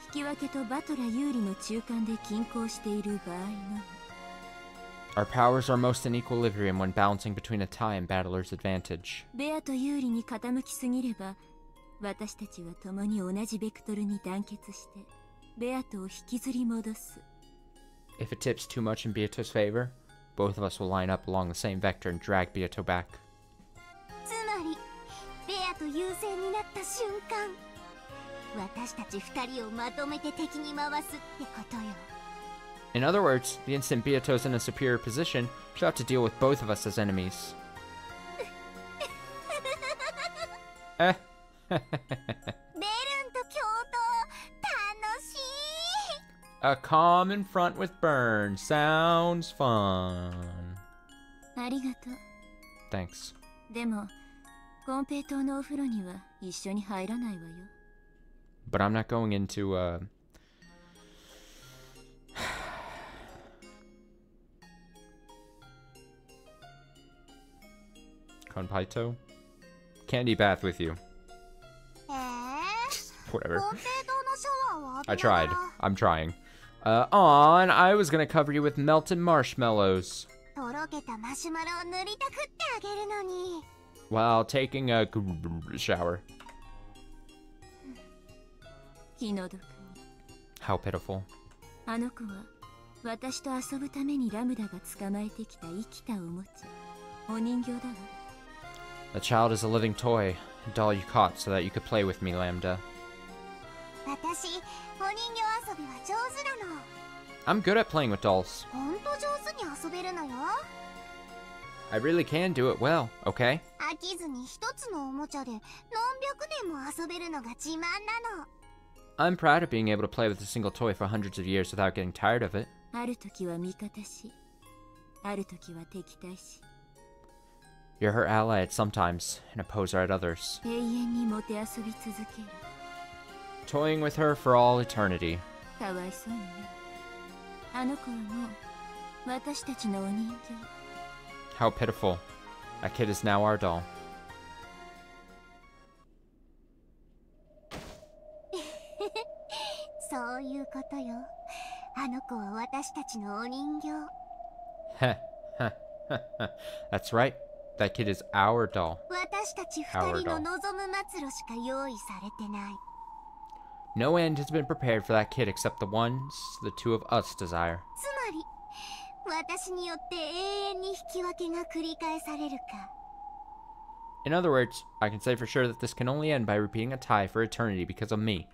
引き分けとバトラ有利の中間で均衡している場合のみ。 Our powers are most in equilibrium when balancing between a tie and battler's advantage. ベアと有利に傾きすぎれば私たちは共に同じベクトルに団結してベアとを引きずり戻す。 If it tips too much in Beato's favor, both of us will line up along the same vector and drag Beato back. つまりベアと優勢になった瞬間私たち二人をまとめて敵に回すってことよ。 In other words, the instant Beato's in a superior position, she'll have to deal with both of us as enemies. ベルンと共闘楽しい。 A common front with Burn sounds fun. ありがとう。 Thanks. でも But I'm not going into, Konpaito? Candy bath with you. Whatever. I tried. I'm trying. And I was gonna cover you with melted marshmallows. While taking a shower. How pitiful. The child is a living toy, a doll you caught so that you could play with me, Lambda. I'm good at playing with dolls. I really can do it well, okay? I'm proud of being able to play with a single toy for hundreds of years without getting tired of it. You're her ally at sometimes, and opposer at others. Toying with her for all eternity. How pitiful. That kid is now our doll. That's right. That kid is our doll. Our doll. No end has been prepared for that kid except the ones the two of us desire. In other words, I can say for sure that this can only end by repeating a tie for eternity because of me.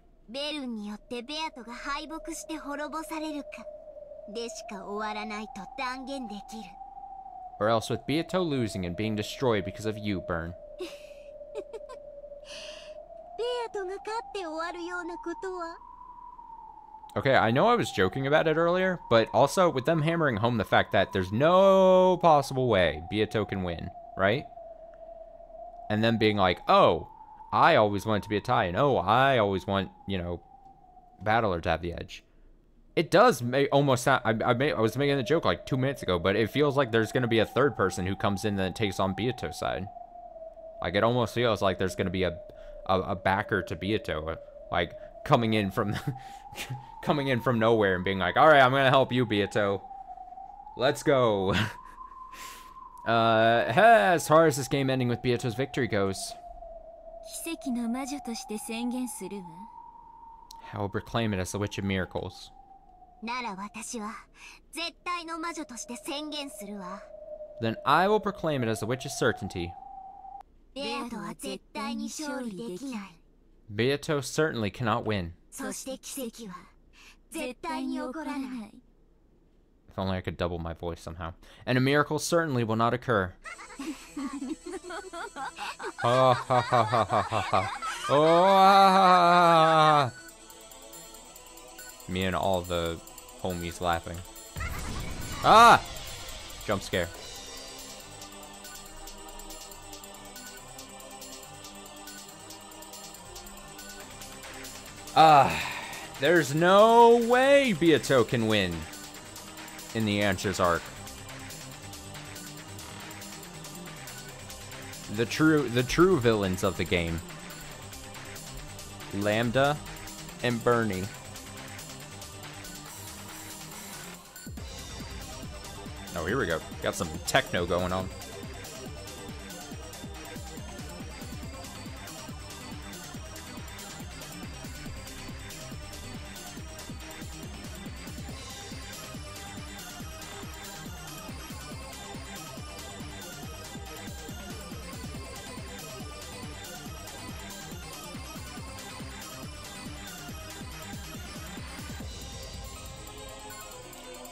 Or else with Beato losing and being destroyed because of you, Burn. Okay, I know I was joking about it earlier, but also with them hammering home the fact that there's no possible way Beato can win, right? And them being like, oh, I always want it to be a tie, and oh, I always want, you know, Battler to have the edge. It does make almost sound, I was making a joke like 2 minutes ago, but it feels like there's going to be a third person who comes in and takes on Beato's side. Like, it almost feels like there's going to be a backer to Beato, like, coming in from coming in from nowhere and being like, all right, I'm going to help you, Beato. Let's go. As far as this game ending with Beato's victory goes, I will proclaim it as the Witch of Miracles. Then I will proclaim it as the Witch of Certainty. Beato certainly cannot win. If only I could double my voice somehow. And a miracle certainly will not occur. Ha ha ha ha ha ha ha. Oh, ah. Me and all the homies laughing. Ah! Jump scare. There's no way Beato can win in the Answers arc. The true villains of the game. Lambda and Bernie. Oh, here we go. Got some techno going on.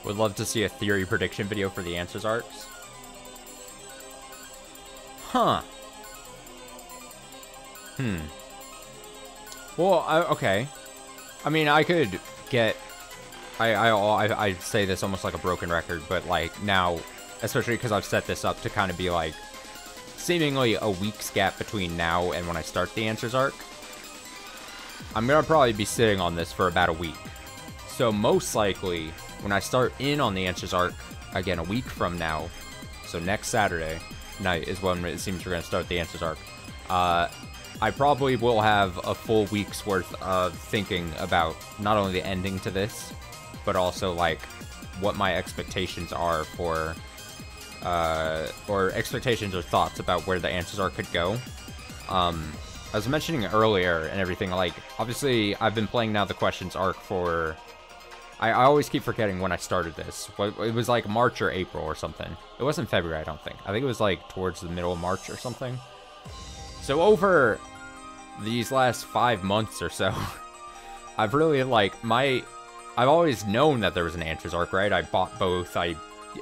Would love to see a theory prediction video for the Answers arcs. Huh. Well, okay. I mean, I could get... I say this almost like a broken record, but like now, especially because I've set this up to kind of be like seemingly a week's gap between now and when I start the Answers arc, I'm going to probably be sitting on this for about a week. So most likely, when I start in on the Answers arc, again, a week from now, so next Saturday night is when it seems we're going to start the Answers arc, I probably will have a full week's worth of thinking about not only the ending to this, but also, like, what my expectations are for, or expectations or thoughts about where the Answers arc could go. I was mentioning earlier and everything, like, obviously, I've been playing now the Questions arc for... I always keep forgetting when I started this. It was like March or April or something. It wasn't February, I don't think. I think it was like towards the middle of March or something. So over these last 5 months or so, I've really, like, I've always known that there was an Answers arc, right? I bought both. I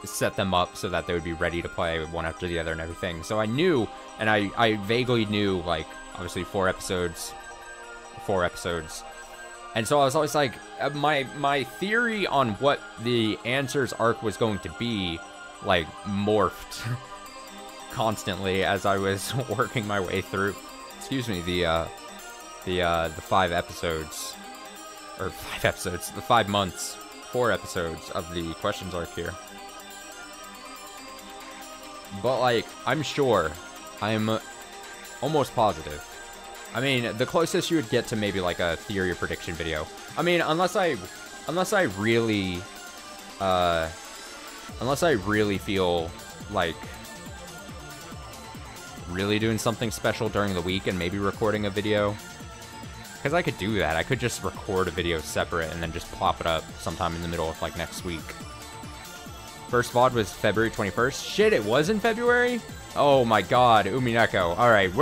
set them up so that they would be ready to play one after the other and everything. So I knew, and I vaguely knew, like, obviously 4 episodes. And so I was always like, my theory on what the Answers arc was going to be, like, morphed constantly as I was working my way through, excuse me, the 5 episodes, or 5 episodes, the 5 months, 4 episodes of the Questions arc here. But, like, I'm sure, I'm almost positive. I mean, the closest you would get to maybe like a theory or prediction video. I mean, unless I really feel like really doing something special during the week and maybe recording a video. Because I could do that. I could just record a video separate and then just plop it up sometime in the middle of, like, next week. First VOD was February 21st. Shit, it was in February? Oh my god, Umineko. Alright,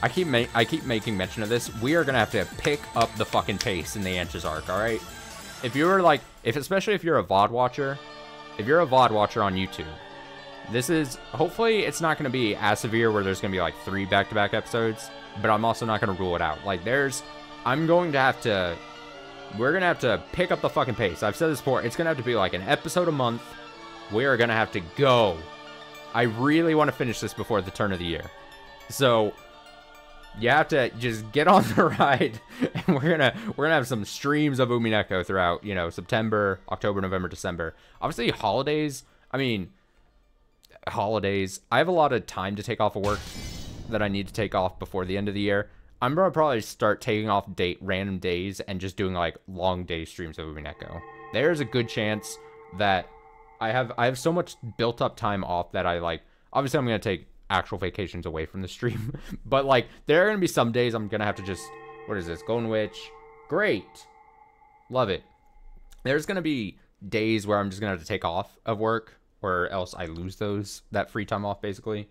I keep making mention of this. We are gonna have to pick up the fucking pace in the Answers arc, alright? If you're like, especially if you're a VOD watcher, on YouTube, this is, hopefully it's not gonna be as severe where there's gonna be like 3 back-to-back episodes, but I'm also not gonna rule it out. Like, we're gonna have to pick up the fucking pace. I've said this before, it's gonna have to be like an episode a month. We are gonna have to go. I really want to finish this before the turn of the year. So, you have to just get on the ride, and we're gonna have some streams of Umineko throughout, you know, September, October, November, December. Obviously, holidays. I have a lot of time to take off of work that I need to take off before the end of the year. I'm gonna probably start taking off random days and just doing like long day streams of Umineko. There's a good chance that I have so much built up time off that obviously I'm gonna take actual vacations away from the stream, but like there are gonna be some days I'm gonna have to just, what is this, Golden Witch, great, love it. There's gonna be days where I'm just gonna have to take off of work, or else I lose that free time off basically,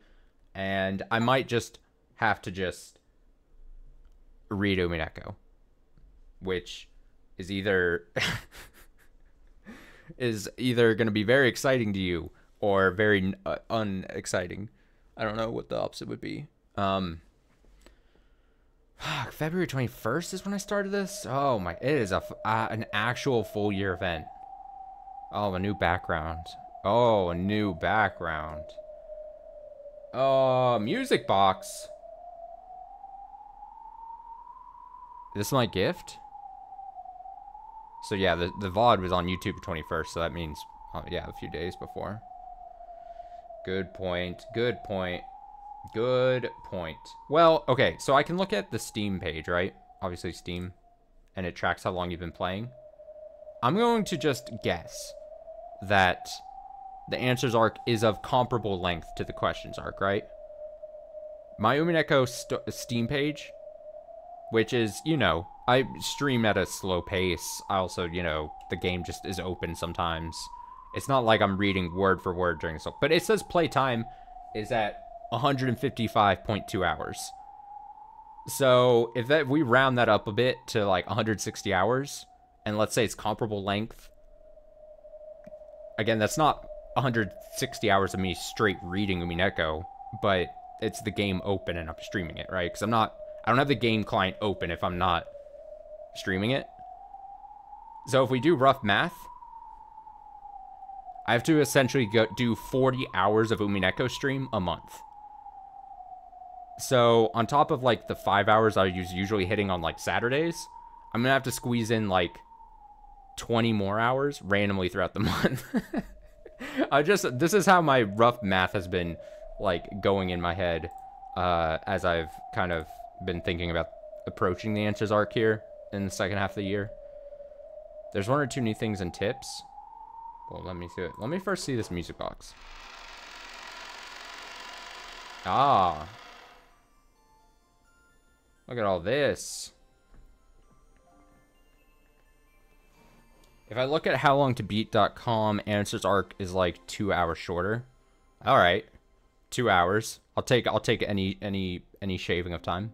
and I might just have to just read Umineko, which is either gonna be very exciting to you or very unexciting. I don't know what the opposite would be. February 21st is when I started this? Oh my, it is an actual full year event. Oh, a new background. Oh, a new background. Oh, music box. Is this my gift? So yeah, the VOD was on YouTube the 21st, so that means, yeah, a few days before. Good point. Good point. Good point. Well, okay, so I can look at the Steam page, right? Obviously Steam, and it tracks how long you've been playing. I'm going to just guess that the Answers arc is of comparable length to the Questions arc, right? My Umineko Steam page, which is, you know, I stream at a slow pace. I also, you know, the game just is open sometimes. It's not like I'm reading word for word during this, but it says playtime is at 155.2 hours. So if we round that up a bit to like 160 hours, and let's say it's comparable length, again, that's not 160 hours of me straight reading Umineko, but it's the game open and I'm streaming it, right? Because I don't have the game client open if I'm not streaming it. So if we do rough math, I have to essentially do 40 hours of Umineko stream a month. So on top of like the 5 hours I was usually hitting on like Saturdays, I'm gonna have to squeeze in like 20 more hours randomly throughout the month. This is how my rough math has been like going in my head as I've kind of been thinking about approaching the Answers arc here in the second half of the year. There's 1 or 2 new things and tips. Well, let me see it. Let me first see this music box. Ah. Look at all this. If I look at how long to beat.com, Answers arc is like 2 hours shorter. All right. 2 hours. I'll take any shaving of time.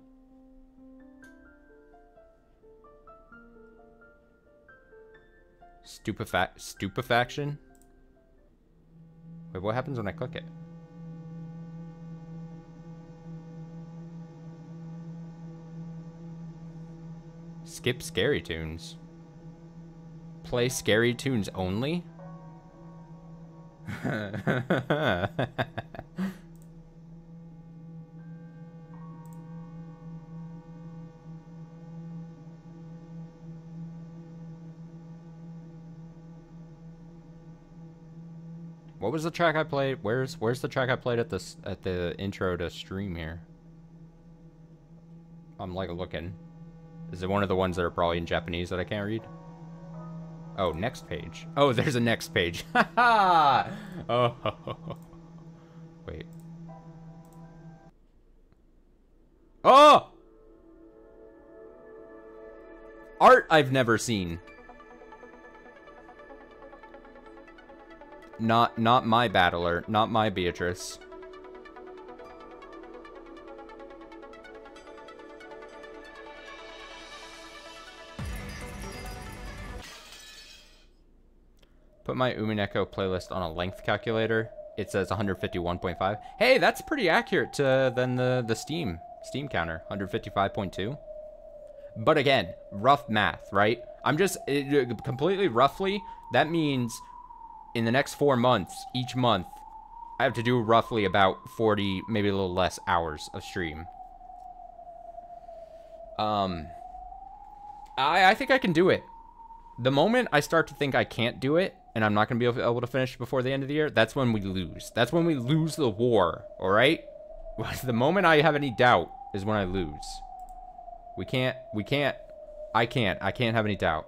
Stupefaction? Wait, what happens when I click it? Skip scary tunes. Play scary tunes only? What was the track I played? Where's the track I played at the intro to stream here? I'm like looking. Is it one of the ones that are probably in Japanese that I can't read? Oh, next page. Oh, there's a next page. Haha. Oh. Wait. Oh! Art I've never seen. Not my battler, not my Beatrice. Put my Umineko playlist on a length calculator. It says 151.5. Hey, that's pretty accurate than the Steam counter, 155.2. But again, rough math, right? I'm just completely roughly. That means in the next 4 months, each month, I have to do roughly about 40, maybe a little less hours of stream. I think I can do it. The moment I start to think I can't do it, and I'm not going to be able to finish before the end of the year, that's when we lose. That's when we lose the war, all right? The moment I have any doubt is when I lose. I can't have any doubt.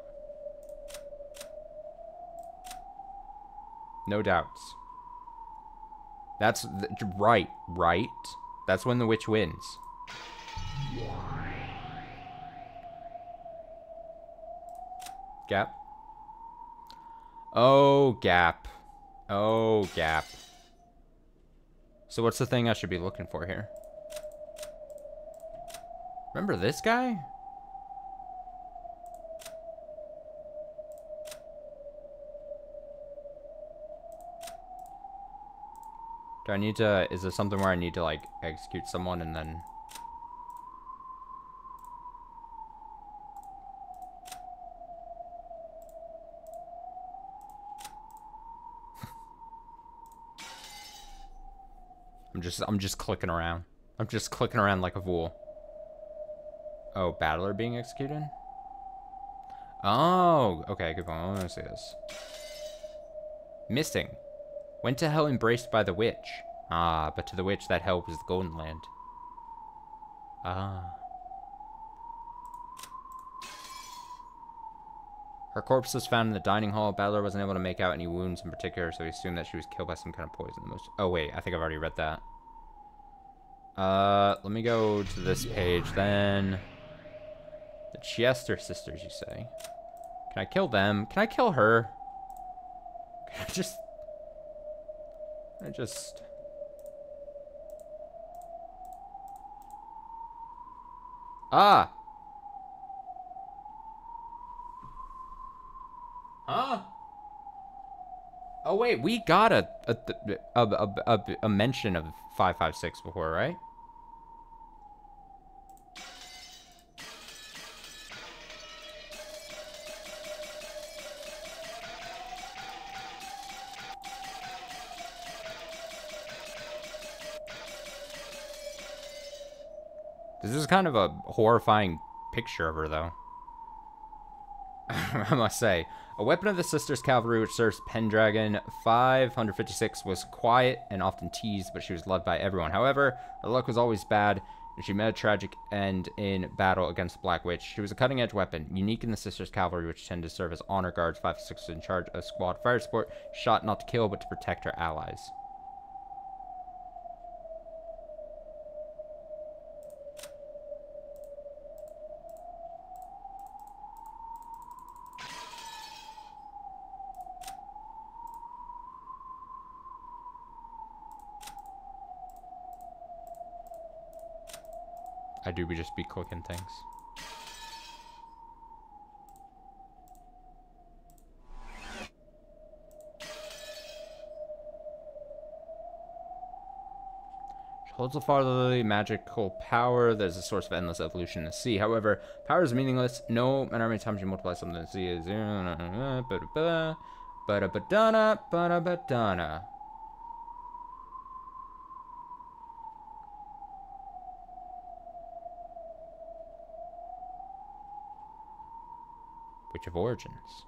No doubts. That's right. That's when the witch wins. Gap. Oh, gap. Oh, gap. So what's the thing I should be looking for here? Remember this guy? Do I need to, is there something where I need to like execute someone and then... I'm just clicking around. I'm just clicking around like a fool. Oh, battler being executed? Oh, okay, good point. I want to see this. Missing. Went to hell embraced by the witch. Ah, but to the witch that hell was the golden land. Ah. Her corpse was found in the dining hall. Battler wasn't able to make out any wounds in particular, so he assumed that she was killed by some kind of poison. Oh wait, I think I've already read that. Let me go to this page then. The Chester sisters, you say? Can I kill them? Can I kill her? Can I just... Ah! Huh? Oh wait, we got a mention of 556 before, right? This is kind of a horrifying picture of her, though. I must say. A weapon of the Sisters' Cavalry, which serves Pendragon 556, was quiet and often teased, but she was loved by everyone. However, her luck was always bad, and she met a tragic end in battle against the Black Witch. She was a cutting-edge weapon, unique in the Sisters' Cavalry, which tended to serve as honor guards. 556 was in charge of squad fire support, shot not to kill, but to protect her allies. I do just be clicking things. She holds a fatherly magical power that is a source of endless evolution in the sea. However, power is meaningless. No matter how many times you multiply something in the sea is zero. Ba-da-ba-dana. Witch of Origins.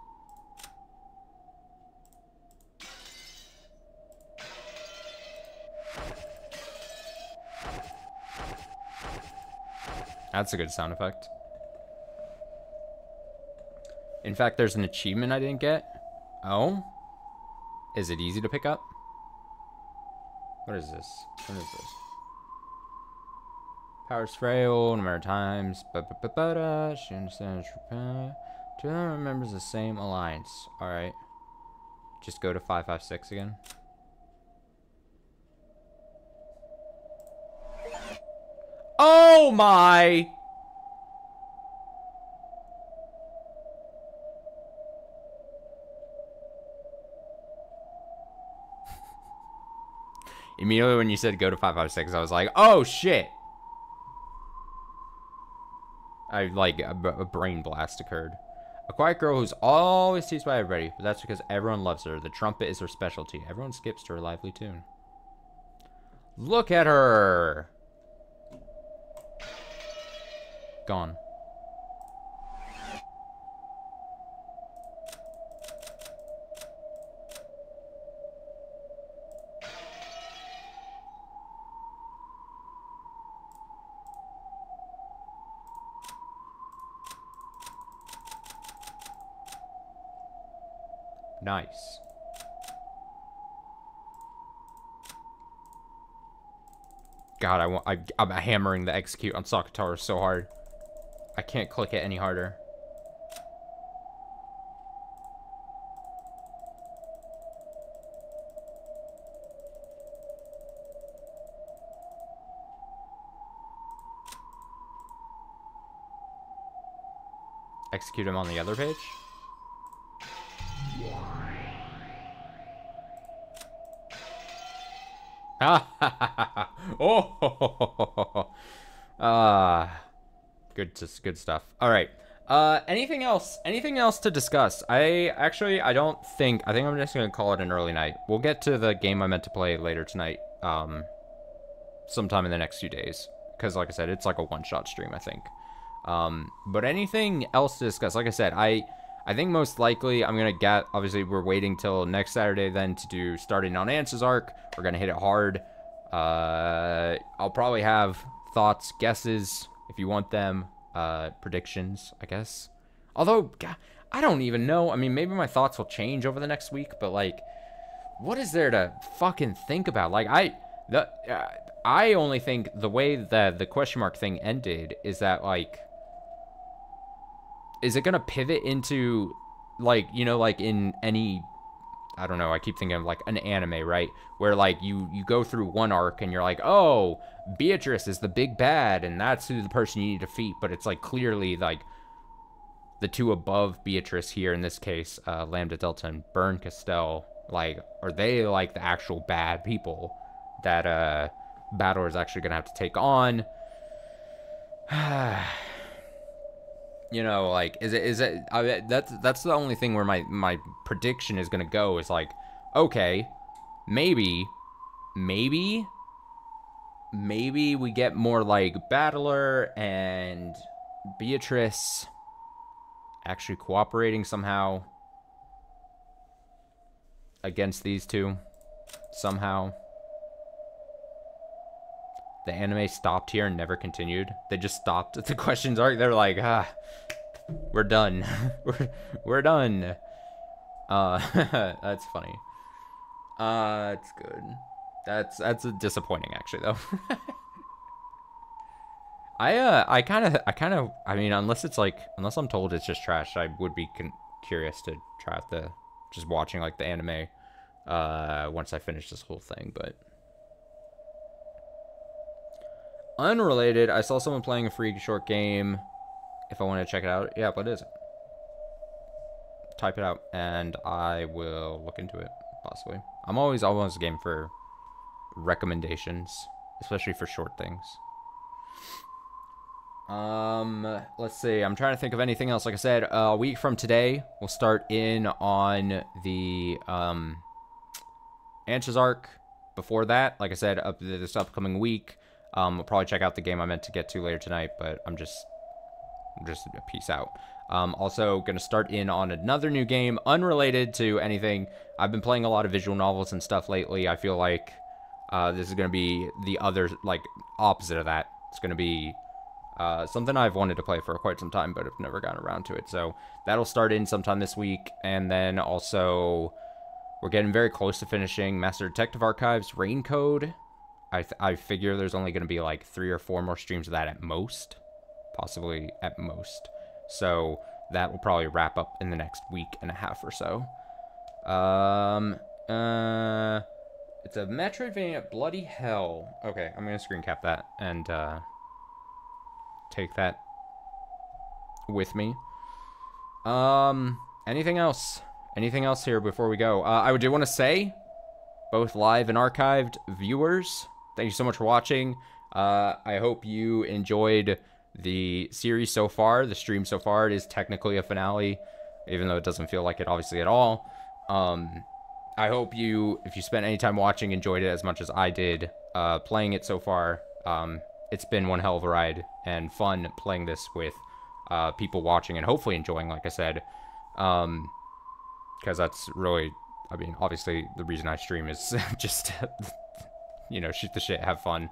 That's a good sound effect. In fact, there's an achievement I didn't get. Oh? Is it easy to pick up? What is this? What is this? Power's frail, no matter times. She understands. Two of them remembers the same alliance. Alright. Just go to 556 again. Oh my! Immediately when you said go to 556, I was like, oh shit! A brain blast occurred. A quiet girl who's always teased by everybody, but that's because everyone loves her. The trumpet is her specialty. Everyone skips to her lively tune. Look at her! Gone. Nice. God, I'm hammering the execute on Sakatara so hard. I can't click it any harder. Execute him on the other page? Oh, good stuff. All right. Anything else to discuss? I think I'm just gonna call it an early night. We'll get to the game I meant to play later tonight, sometime in the next few days, because like I said, it's like a one-shot stream, I think. But anything else to discuss? Like I said, I think most likely I'm gonna get, obviously we're waiting till next Saturday then to do starting on Answers arc. We're gonna hit it hard. I'll probably have thoughts, guesses if you want them, predictions, I guess. Although, God, I don't even know. I mean, maybe my thoughts will change over the next week, but like, what is there to fucking think about? Like, I only think the way that the question mark thing ended is that, like, is it gonna pivot into, like, you know, like in any, I don't know, I keep thinking of like an anime, right? Where like you go through one arc and you're like, oh, Beatrice is the big bad and that's who the person you need to defeat, but it's like clearly like the two above Beatrice here in this case, Lambda Delta and Burn Castell, like, are they like the actual bad people that Battler is actually gonna have to take on? You know, like, is it that's the only thing where my prediction is gonna go, is like, okay, maybe maybe we get more like Battler and Beatrice actually cooperating somehow against these two. Somehow. The anime stopped here and never continued. They just stopped at the questions arc. They're like, we're done. we're done. That's funny. That's good. That's disappointing actually though. I mean, unless I'm told it's just trash, I would be curious to try out just watching like the anime once I finish this whole thing. But unrelated, I saw someone playing a free short game. If I want to check it out, yeah, what is it? Type it out and I will look into it possibly. I'm always game for recommendations, especially for short things. Let's see. I'm trying to think of anything else. Like I said, a week from today, we'll start in on the Answers arc. Before that, like I said, this upcoming week, we'll probably check out the game I meant to get to later tonight, but I'm just peace out. Also gonna start in on another new game unrelated to anything. I've been playing a lot of visual novels and stuff lately. I feel like this is gonna be the other, like, opposite of that. It's gonna be something I've wanted to play for quite some time, but have never gotten around to it. So that'll start in sometime this week. And then also, we're getting very close to finishing Master Detective Archives Rain Code. I figure there's only going to be like 3 or 4 more streams of that at most. Possibly at most. So that will probably wrap up in the next week and a half or so. It's a Metroidvania, bloody hell. Okay, I'm going to screen cap that and take that with me. Anything else? Anything else here before we go? I do want to say, both live and archived viewers, thank you so much for watching. I hope you enjoyed the series so far, the stream so far. It is technically a finale, even though it doesn't feel like it obviously at all. I hope you, if you spent any time watching, enjoyed it as much as I did playing it so far. It's been one hell of a ride and fun playing this with people watching and hopefully enjoying, like I said. Because that's really, I mean, obviously the reason I stream is just, you know, shoot the shit, have fun,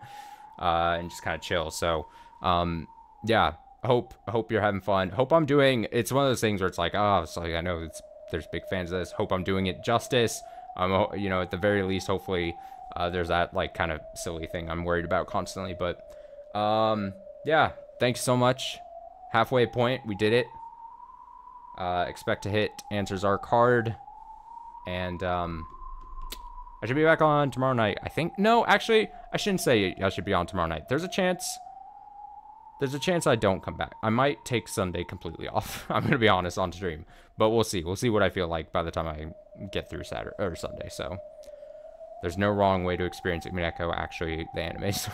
and just kind of chill. So, yeah, I hope you're having fun. Hope I'm doing, it's one of those things where it's like, oh, it's like, I know there's big fans of this. Hope I'm doing it justice. You know, at the very least, hopefully, there's that, like, kind of silly thing I'm worried about constantly. But, yeah, thanks so much. Halfway point, we did it. Expect to hit Answers Arc hard. And, I should be back on tomorrow night, I think. No, actually, I shouldn't say I should be on tomorrow night. There's a chance I don't come back. I might take Sunday completely off. I'm going to be honest on stream. But we'll see. We'll see what I feel like by the time I get through Saturday or Sunday. So, there's no wrong way to experience Umineko, actually, the anime. So.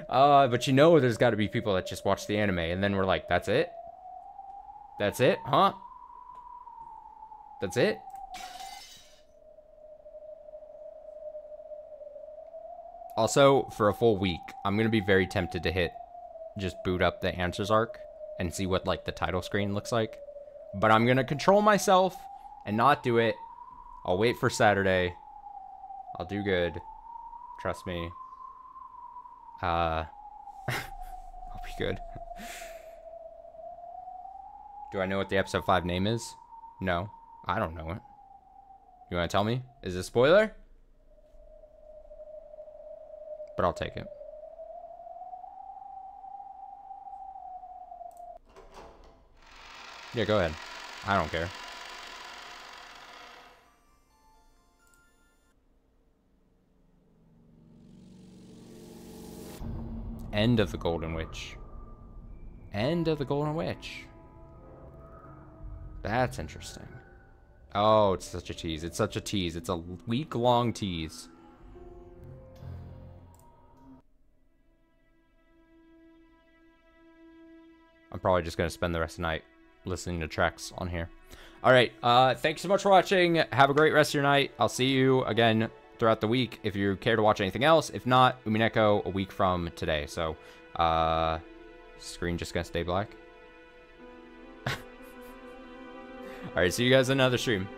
But you know there's got to be people that just watch the anime and then we're like, that's it? That's it? Huh? That's it? Also, for a full week, I'm going to be very tempted to just boot up the Answers arc and see what, like, the title screen looks like. But I'm going to control myself and not do it. I'll wait for Saturday. I'll do good. Trust me. I'll be good. Do I know what the episode 5 name is? No. I don't know it. You want to tell me? Is it a spoiler? But I'll take it. Yeah, go ahead. I don't care. End of the Golden Witch. End of the Golden Witch. That's interesting. Oh, it's such a tease. It's such a tease. It's a week-long tease. I'm probably just going to spend the rest of the night listening to tracks on here. All right. Thanks so much for watching. Have a great rest of your night. I'll see you again throughout the week if you care to watch anything else. If not, Umineko a week from today. So, screen just gonna stay black. All right, see you guys in another stream.